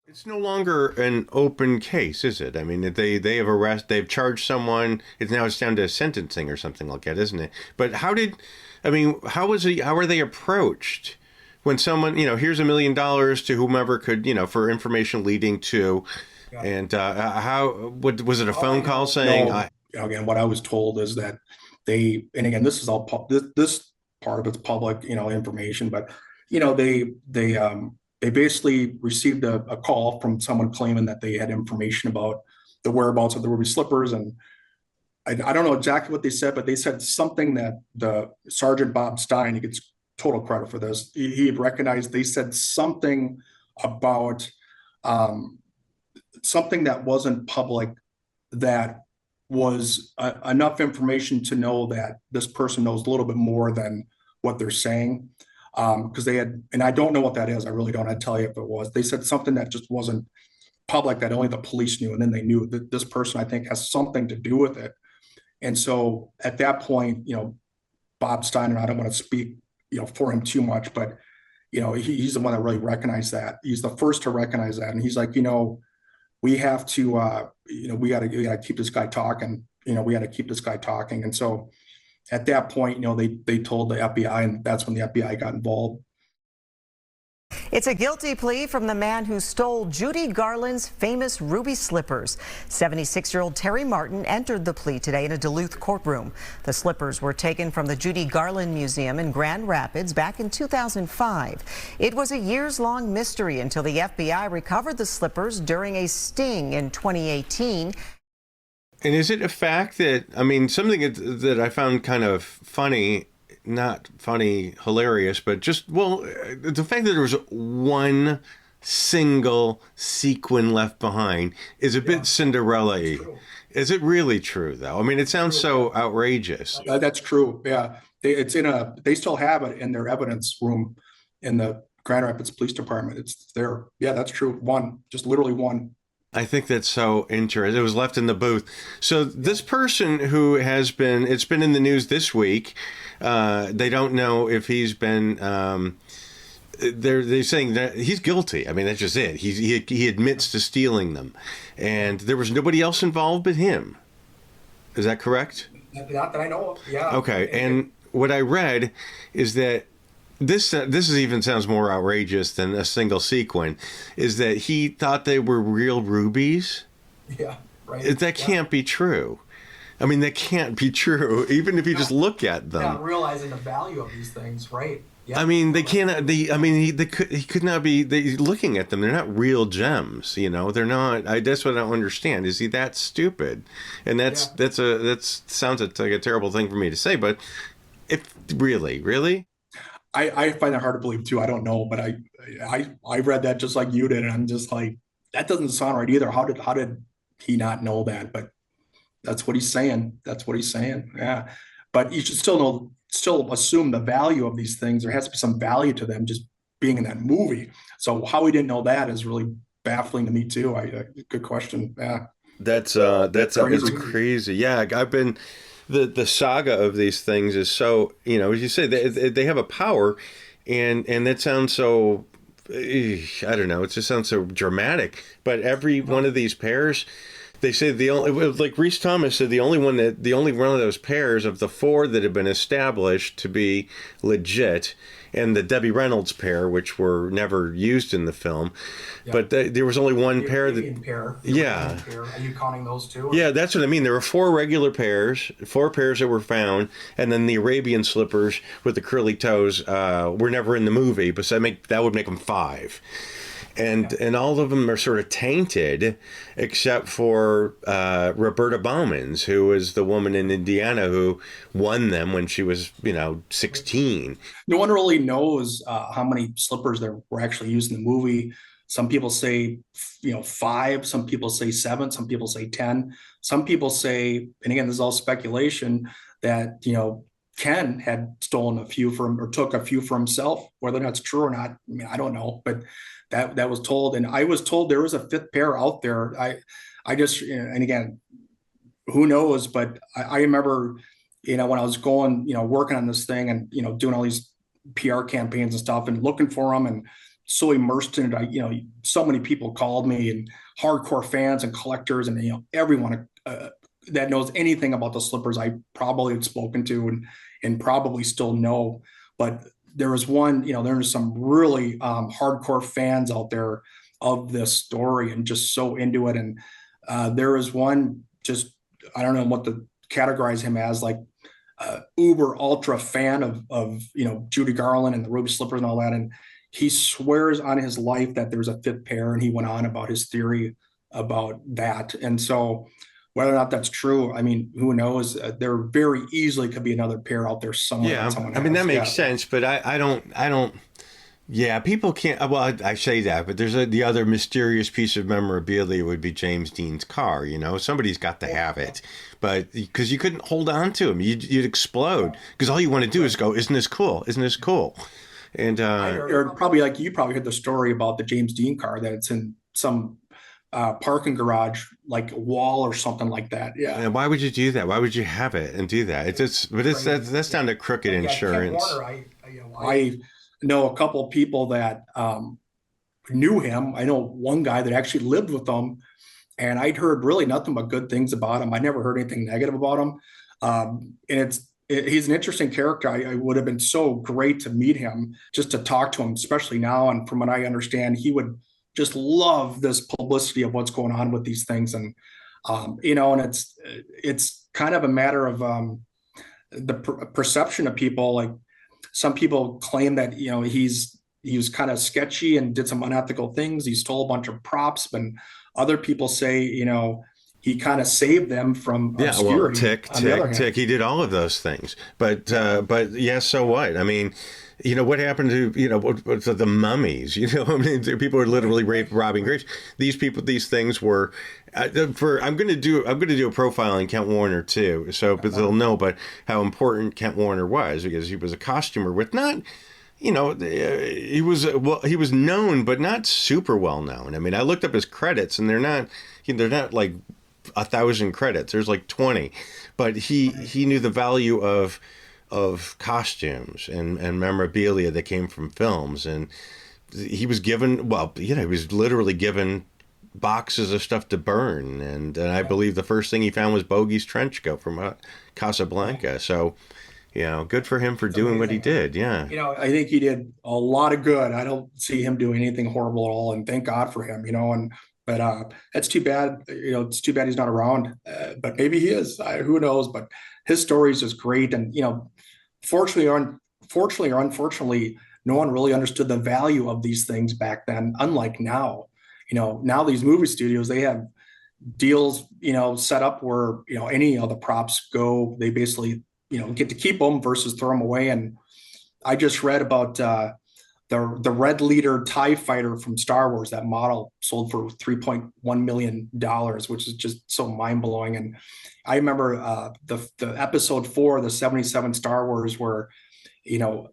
It's no longer an open case, is it? I mean, they've charged someone. It's down to sentencing or something like that, isn't it? But how are they approached when someone, here's $1 million to whomever could, for information leading to, and what was it, a phone call saying? No. Again, what I was told is that and again, this is all this part of it's public, information, but they basically received a call from someone claiming that they had information about the whereabouts of the ruby slippers. And I don't know exactly what they said, but they said something that the Sergeant Bob Stein, he gets total credit for this. He recognized, they said something about something that wasn't public, that was enough information to know that this person knows a little bit more than what they're saying. Because they had, and I don't know what that is. I really don't. I'd tell you if it was. They said something that just wasn't public, that only the police knew. And then they knew that this person, I think, has something to do with it. And so at that point, Bob Steiner, I don't want to speak, for him too much, but, he's the one that really recognized that. He's the first to recognize that. And he's like, we have to, we got to keep this guy talking. We got to keep this guy talking. And so at that point, they told the FBI, and that's when the FBI got involved. It's a guilty plea from the man who stole Judy Garland's famous ruby slippers. 76-year-old Terry Martin entered the plea today in a Duluth courtroom. The slippers were taken from the Judy Garland Museum in Grand Rapids back in 2005. It was a years-long mystery until the FBI recovered the slippers during a sting in 2018. And is it a fact that, something that I found kind of funny, not funny, hilarious, but just, the fact that there was one single sequin left behind is a bit Cinderella-y. Is it really true, though? It sounds so outrageous. That's true, yeah. They still have it in their evidence room in the Grand Rapids Police Department. It's there. Yeah, that's true. One, just literally one. I think that's so interesting. It was left in the booth. So this person who it's been in the news this week, they don't know if he's been they're saying that he's guilty. I mean, that's just it. He admits to stealing them, and there was nobody else involved but him. Is that correct? Not that I know of. Yeah. Okay. And what I read is that this even sounds more outrageous than a single sequin, is that he thought they were real rubies. Yeah. Right. That can't be true. I mean, that can't be true, even if you just look at them. Not realizing the value of these things, right? Yeah. I mean, they cannot. He could not be. Looking at them, they're not real gems. You know, they're not. That's what I don't understand. Is he that stupid? And that sounds like a terrible thing for me to say, but if really. I find that hard to believe too. I don't know, but I read that just like you did, and I'm just like, that doesn't sound right either. How did he not know that? But that's what he's saying. Yeah. But you should still assume the value of these things. There has to be some value to them just being in that movie. So how he didn't know that is really baffling to me too. Good question. Yeah. That's crazy. Yeah. I've been, the saga of these things is so, as you say, they have a power, and that sounds so, I don't know, it just sounds so dramatic. But every one of these pairs, they say like Reese Thomas said, the only one of those pairs of the 4 that have been established to be legit, and the Debbie Reynolds pair, which were never used in the film, but there was only one pair pair. Yeah. Are you counting those two? Yeah, that's what I mean. There were 4 regular pairs, 4 pairs that were found, and then the Arabian slippers with the curly toes were never in the movie, but that would make them 5. And all of them are sort of tainted, except for Roberta Bowman's, who was the woman in Indiana who won them when she was, 16. No one really knows how many slippers there were actually used in the movie. Some people say, 5. Some people say 7. Some people say 10. Some people say, and again, this is all speculation, that Ken had stolen a few or took a few for himself. Whether that's true or not, I mean, I don't know, but that was told, and I was told there was a 5th pair out there. I just, and again, who knows? But I remember, when I was going, working on this thing and doing all these PR campaigns and stuff, and looking for them, and so immersed in it. So many people called me, and hardcore fans and collectors, and everyone that knows anything about the slippers I probably had spoken to and probably still know. But there was one, there's some really hardcore fans out there of this story and just so into it. And there was one, just, I don't know what to categorize him as, like uber ultra fan of Judy Garland and the ruby slippers and all that. And he swears on his life that there's a 5th pair, and he went on about his theory about that. And so whether or not that's true, I mean, who knows? There very easily could be another pair out there somewhere. Yeah, I mean, that makes sense, but I don't. Yeah, people can't. Well, I say that, but there's the other mysterious piece of memorabilia would be James Dean's car. Somebody's got to have it, but because you couldn't hold on to him, you'd explode. Because all you want to do is go, "Isn't this cool? Isn't this cool?" And or probably like you probably heard the story about the James Dean car, that it's in some parking garage, like wall or something like that. Yeah. And why would you do that? Why would you have it and do that? That's down to crooked insurance. I know a couple of people that knew him. I know one guy that actually lived with him, and I'd heard really nothing but good things about him. I never heard anything negative about him. And he's an interesting character. I would have been so great to meet him, just to talk to him, especially now. And from what I understand, he would just love this publicity of what's going on with these things. And, and it's kind of a matter of the perception of people. Like, some people claim that, he was kind of sketchy and did some unethical things. He stole a bunch of props, and other people say, he kind of saved them from obscurity. Tick. He did all of those things. But yeah, so what? I mean, what happened to, the mummies? I mean, people are literally robbing graves. These things were, I'm going to do a profile on Kent Warner too. So, but they'll know, how important Kent Warner was, because he was a costumer with not, he was known, but not super well known. I mean, I looked up his credits, and they're not like 1,000 credits. There's like 20, but he knew the value of of costumes and memorabilia that came from films. And he was given, well, you know, he was literally given boxes of stuff to burn. And I believe the first thing he found was Bogey's trench coat from Casablanca. So, you know, good for him for doing what he did. Yeah. You know, I think he did a lot of good. I don't see him doing anything horrible at all. And thank God for him, you know, but that's too bad. You know, it's too bad he's not around, but maybe he is. Who knows? But his story is just great. And, you know, fortunately or unfortunately, no one really understood the value of these things back then, unlike now. You know, now these movie studios, they have deals, you know, set up where, you know, any of the props go, they basically, you know, get to keep them versus throw them away. And I just read about the Red Leader TIE fighter from Star Wars. That model sold for $3.1 million, which is just so mind blowing. And I remember the episode 4 of the 77 Star Wars, where, you know,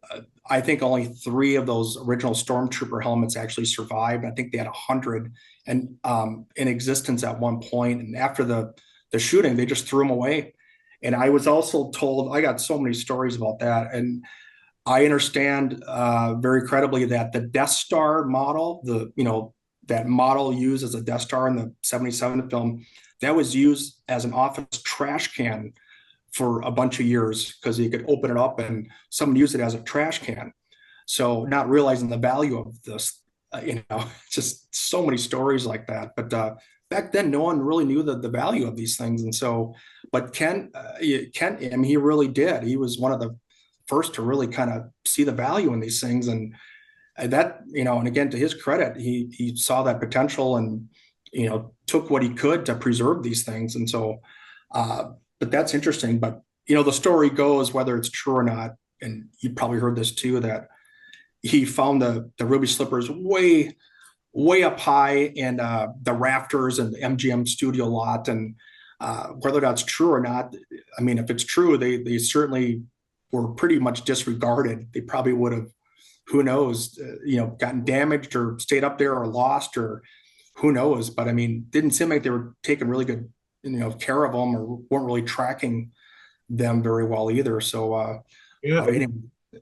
I think only 3 of those original Stormtrooper helmets actually survived. I think they had 100 and in existence at one point. And after the shooting, they just threw them away. And I was also told, I got so many stories about that. And I understand very credibly that the Death Star model, that model used as a Death Star in the 77 film, that was used as an office trash can for a bunch of years because you could open it up and someone used it as a trash can. So not realizing the value of this, you know, just so many stories like that. But back then, no one really knew the value of these things. And so, but Ken, I mean, he really did. He was one of the first to really kind of see the value in these things. And that, you know, and again, to his credit, he saw that potential and, you know, took what he could to preserve these things. And so, but that's interesting. But, you know, the story goes, whether it's true or not, and you probably heard this too, that he found the ruby slippers way up high in the rafters and the MGM studio lot. And whether that's true or not, I mean, if it's true, they certainly were pretty much disregarded. They probably would have, who knows, you know, gotten damaged or stayed up there or lost or who knows. But I mean, didn't seem like they were taking really good, you know, care of them, or weren't really tracking them very well either. So anyway,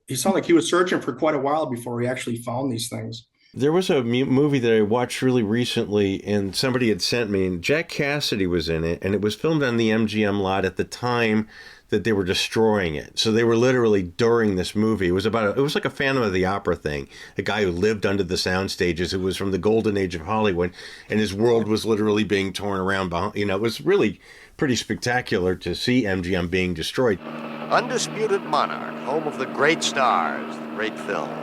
he sounded like he was searching for quite a while before he actually found these things. There was a movie that I watched really recently, and somebody had sent me, and Jack Cassidy was in it, and it was filmed on the MGM lot at the time that they were destroying it. So they were literally during this movie. It was like a Phantom of the Opera thing. A guy who lived under the sound stages. It was from the golden age of Hollywood, and his world was literally being torn around behind. You know, it was really pretty spectacular to see MGM being destroyed. Undisputed monarch, home of the great stars, the great films.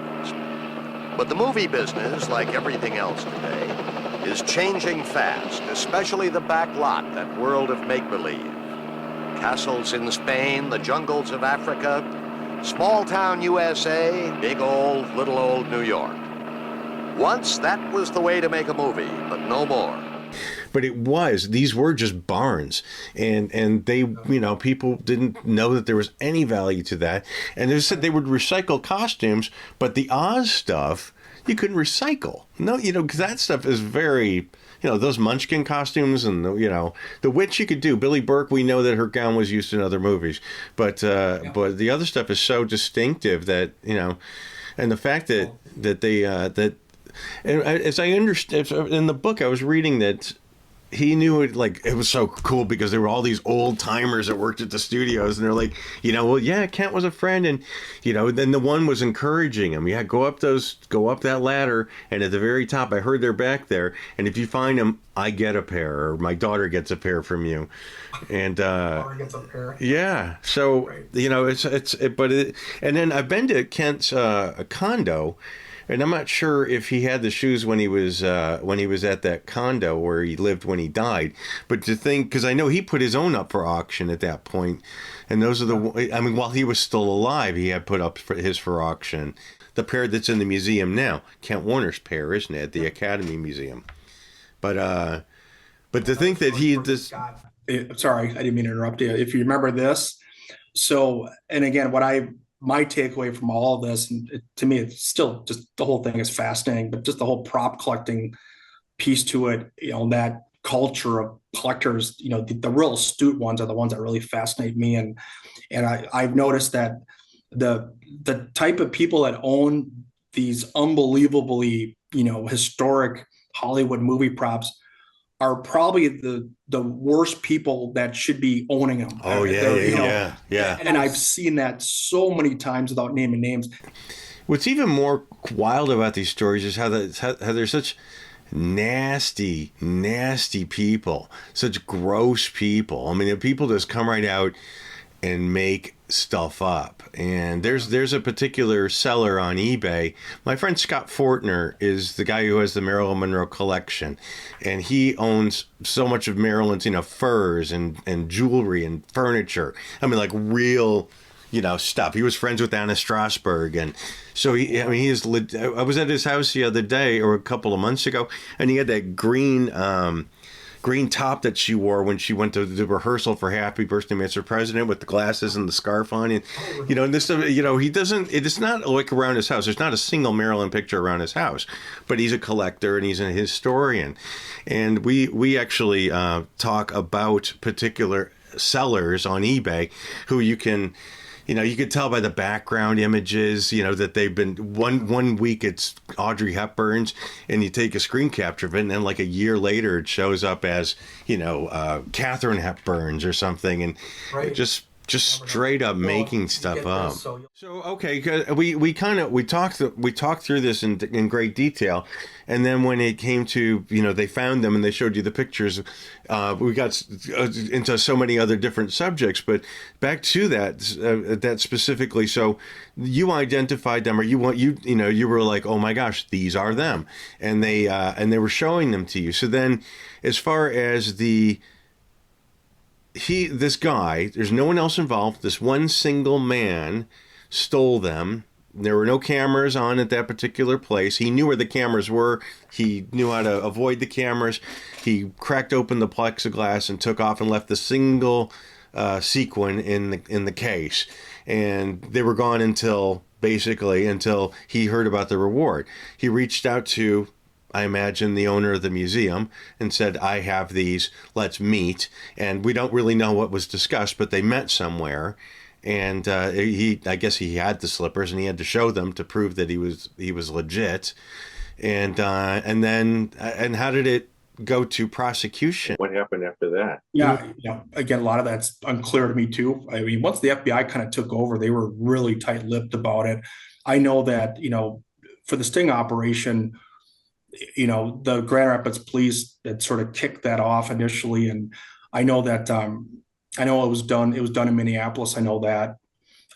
But the movie business, like everything else today, is changing fast, especially the back lot, that world of make-believe. Castles in Spain, the jungles of Africa, small-town USA, big old, little old New York. Once that was the way to make a movie, but no more. But these were just barns, and they, you know, people didn't know that there was any value to that. And they said they would recycle costumes, but the Oz stuff, you couldn't recycle. No, you know, because that stuff is very, you know, those Munchkin costumes and, you know, the witch you could do. Billy Burke, we know that her gown was used in other movies, but the other stuff is so distinctive that, you know, and the fact that they, and as I understand, in the book I was reading that he knew it, like, it was so cool because there were all these old timers that worked at the studios, and they're like, you know, well, yeah, Kent was a friend, and, you know, then the one was encouraging him. Yeah, go up that ladder, and at the very top, I heard they're back there, and if you find them, I get a pair, or my daughter gets a pair from you. And yeah, so, you know, and then I've been to Kent's condo. And I'm not sure if he had the shoes when he was at that condo where he lived when he died. But to think, because I know he put his own up for auction at that point, and those are I mean, while he was still alive, he had put up his for auction. The pair that's in the museum now, Kent Warner's pair, isn't it, at the Academy Museum? But to think that he this. Sorry, I didn't mean to interrupt you. If you remember this, so, and again, my takeaway from all of this, and to me, it's still just the whole thing is fascinating, but just the whole prop collecting piece to it, you know, that culture of collectors, you know, the real astute ones are the ones that really fascinate me. And I've noticed that the type of people that own these unbelievably, historic Hollywood movie props are probably the worst people that should be owning them. Oh yeah. And I've seen that so many times without naming names. What's even more wild about these stories is how they're such nasty people, such gross people. I mean, people just come right out and make stuff up. And there's a particular seller on eBay. My friend Scott Fortner is the guy who has the Marilyn Monroe collection, and he owns so much of Marilyn's, furs and jewelry and furniture. I mean, like real, stuff. He was friends with Anna Strasberg, and so I was at his house the other day or a couple of months ago, and he had that green top that she wore when she went to the rehearsal for Happy Birthday, Mr. President, with the glasses and the scarf on, and this, he doesn't. It's not like around his house. There's not a single Marilyn picture around his house, but he's a collector and he's a historian, and we actually talk about particular sellers on eBay who you can. You could tell by the background images, that they've been one week it's Audrey Hepburn's, and you take a screen capture of it, and then like a year later it shows up as, Katharine Hepburn's or something, and right. just straight up making stuff up. So okay, we talked through this in great detail, and then when it came to they found them and they showed you the pictures, we got into so many other different subjects. But back to that specifically. So you identified them, or you were like, oh my gosh, these are them, and they were showing them to you. So then, as far as this guy, there's no one else involved. This one single man stole them. There were no cameras on at that particular place. He knew where the cameras were. He knew how to avoid the cameras. He cracked open the plexiglass and took off and left the single sequin in the case. And they were gone until he heard about the reward. He reached out to, I imagine, the owner of the museum and said, I have these, let's meet. And we don't really know what was discussed, but they met somewhere. And I guess he had the slippers and he had to show them to prove that he was legit. And how did it go to prosecution? What happened after that? Yeah. Again, a lot of that's unclear to me too. I mean, once the FBI kind of took over, they were really tight-lipped about it. I know that, for the sting operation, the Grand Rapids police had sort of kicked that off initially. And I know that, it was done in Minneapolis. I know that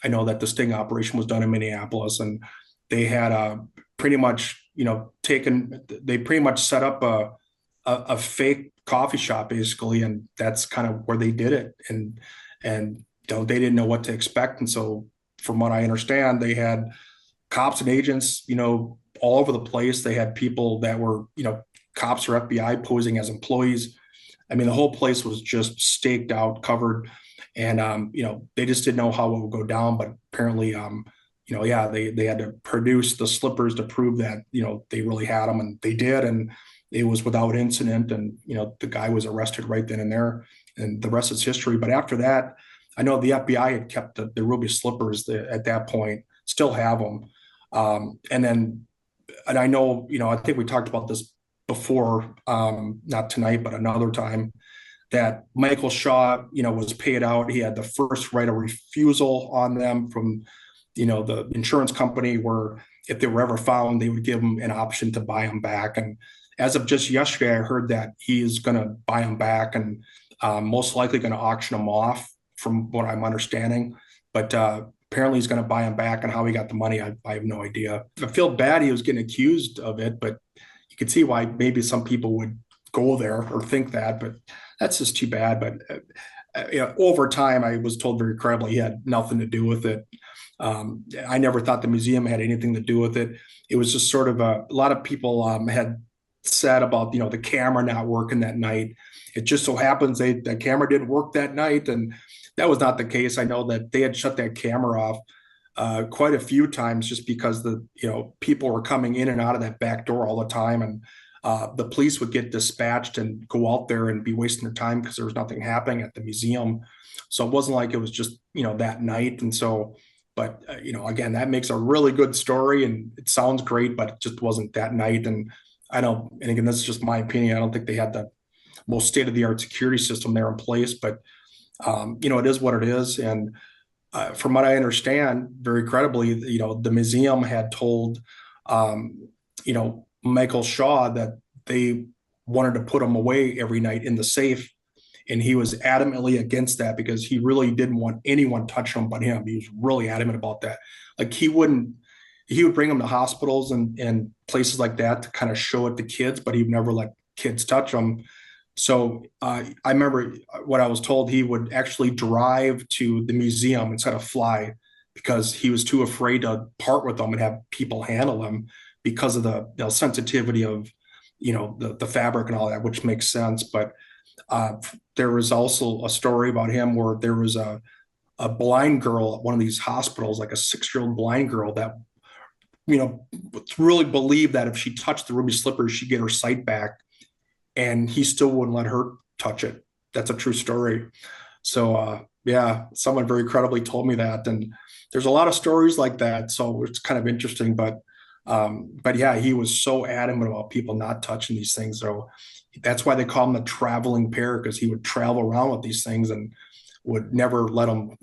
the sting operation was done in Minneapolis, and they had pretty much, they pretty much set up a fake coffee shop basically. And that's kind of where they did it. And they didn't know what to expect. And so from what I understand, they had cops and agents, all over the place. They had people that were, cops or FBI posing as employees. I mean, the whole place was just staked out, covered, and they just didn't know how it would go down. But apparently, they had to produce the slippers to prove that they really had them, and they did, and it was without incident. And the guy was arrested right then and there, and the rest is history. But after that, I know the FBI had kept the ruby slippers at that point, still have them, and I know I think we talked about this before, not tonight, but another time, that Michael Shaw, was paid out. He had the first right of refusal on them from, the insurance company, where if they were ever found, they would give him an option to buy them back. And as of just yesterday, I heard that he is going to buy them back and most likely going to auction them off, from what I'm understanding. But apparently he's going to buy them back, and how he got the money, I have no idea. I feel bad he was getting accused of it, but you could see why maybe some people would go there or think that, but that's just too bad. But over time, I was told very credibly he had nothing to do with it. I never thought the museum had anything to do with it. It was just sort of a lot of people had said about, the camera not working that night. It just so happens the camera didn't work that night, and that was not the case. I know that they had shut that camera off quite a few times, just because people were coming in and out of that back door all the time, and the police would get dispatched and go out there and be wasting their time because there was nothing happening at the museum. So it wasn't like it was just that night. And so But, again, that makes a really good story and it sounds great, but it just wasn't that night. And again, this is just my opinion. I don't think they had the most state-of-the-art security system there in place, but, it is what it is. And from what I understand, very credibly, the museum had told, Michael Shaw that they wanted to put him away every night in the safe. And he was adamantly against that because he really didn't want anyone touching him but him. He was really adamant about that. Like he would bring him to hospitals and places like that to kind of show it to kids, but he'd never let kids touch them. So I remember what I was told, he would actually drive to the museum instead of fly because he was too afraid to part with them and have people handle them because of the sensitivity of, the fabric and all that, which makes sense. But there was also a story about him where there was a blind girl at one of these hospitals, like a 6-year-old blind girl that, really believed that if she touched the ruby slippers, she'd get her sight back. And he still wouldn't let her touch it. That's a true story. So, someone very credibly told me that. And there's a lot of stories like that. So it's kind of interesting. But yeah, he was so adamant about people not touching these things. So that's why they call him the traveling pair, because he would travel around with these things and would never let them,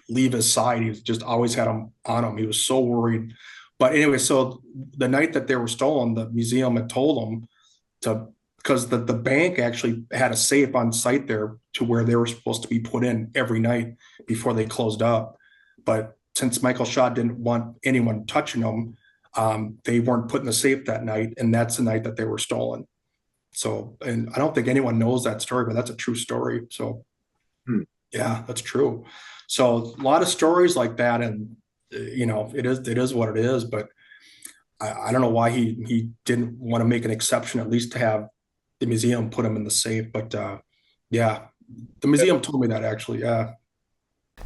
leave his side. He just always had them on him. He was so worried. But anyway, so the night that they were stolen, the museum had told him because the bank actually had a safe on site there to where they were supposed to be put in every night before they closed up. But since Michael Shaw didn't want anyone touching them, they weren't put in the safe that night. And that's the night that they were stolen. So, and I don't think anyone knows that story, but that's a true story. So yeah, that's true. So a lot of stories like that. And, it is what it is, but I don't know why he didn't want to make an exception, at least to have the museum put him in the safe. But the museum told me that actually. Yeah.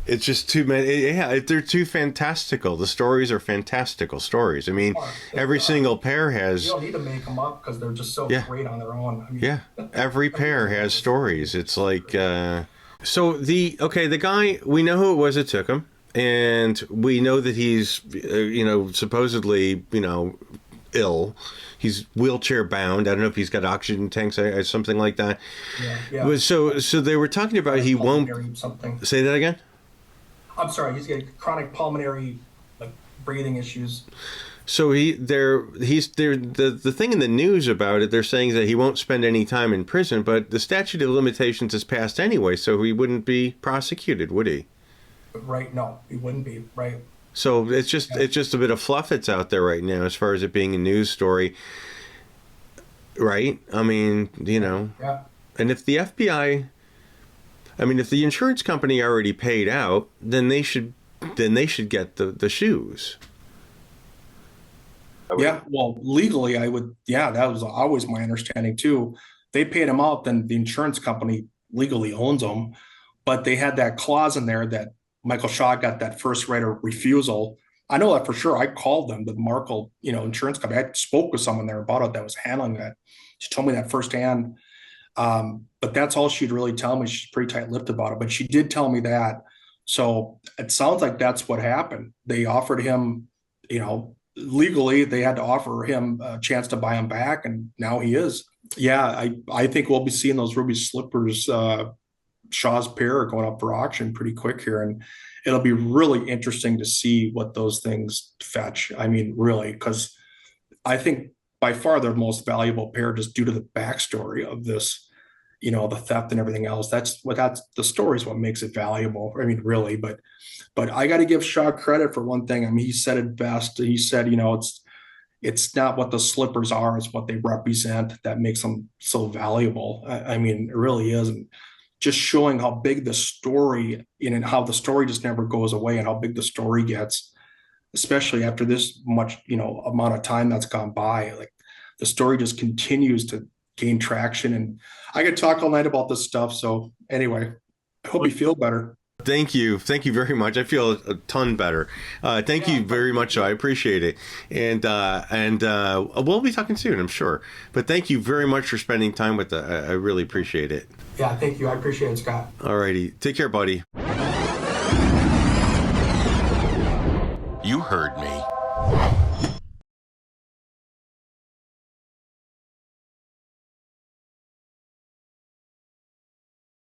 It's just too many. Yeah, they're too fantastical. The stories are fantastical stories. I mean, every single pair has. You don't need to make them up because they're just so great on their own. I mean, every pair has stories. It's like, so the guy, we know who it was that took him, and we know that he's, supposedly, ill. He's wheelchair bound. I don't know if he's got oxygen tanks or something like that. Yeah. So they were talking about he won't. Something. Say that again. I'm sorry. He's got chronic pulmonary breathing issues. So the thing in the news about it, they're saying that he won't spend any time in prison, but the statute of limitations is passed anyway, so he wouldn't be prosecuted, would he? Right. No, he wouldn't be. Right. So it's just a bit of fluff that's out there right now as far as it being a news story, right? I mean, Yeah. And if the FBI, if the insurance company already paid out, then they should get the shoes. Yeah, well, legally, I would. Yeah, that was always my understanding too. They paid him out, then the insurance company legally owns them, but they had that clause in there that Michael Shaw got that first right of refusal. I know that for sure. I called them, the Markle, insurance company. I spoke with someone there about it that was handling that. She told me that firsthand. But that's all she'd really tell me. She's pretty tight-lipped about it, but she did tell me that. So it sounds like that's what happened. They offered him, legally, they had to offer him a chance to buy him back, and now he is. Yeah, I think we'll be seeing those ruby slippers, Shaw's pair, going up for auction pretty quick here, and it'll be really interesting to see what those things fetch. I mean, really, because I think by far the most valuable pair, just due to the backstory of this, the theft and everything else. That's the story is what makes it valuable. I mean, really, but I got to give Shaw credit for one thing. I mean, he said it best. He said, it's not what the slippers are, it's what they represent that makes them so valuable. I mean, it really is. And just showing how big the story, and how the story just never goes away, and how big the story gets, especially after this much, amount of time that's gone by. Like, the story just continues to gain traction, and I could talk all night about this stuff. So anyway, I hope you feel better. Thank you very much. I feel a ton better. Thank you very much. I appreciate it, and we'll be talking soon, I'm sure. But thank you very much for spending time with us. I really appreciate it. Yeah, thank you. I appreciate it, Scott. All righty, take care, buddy. heard me.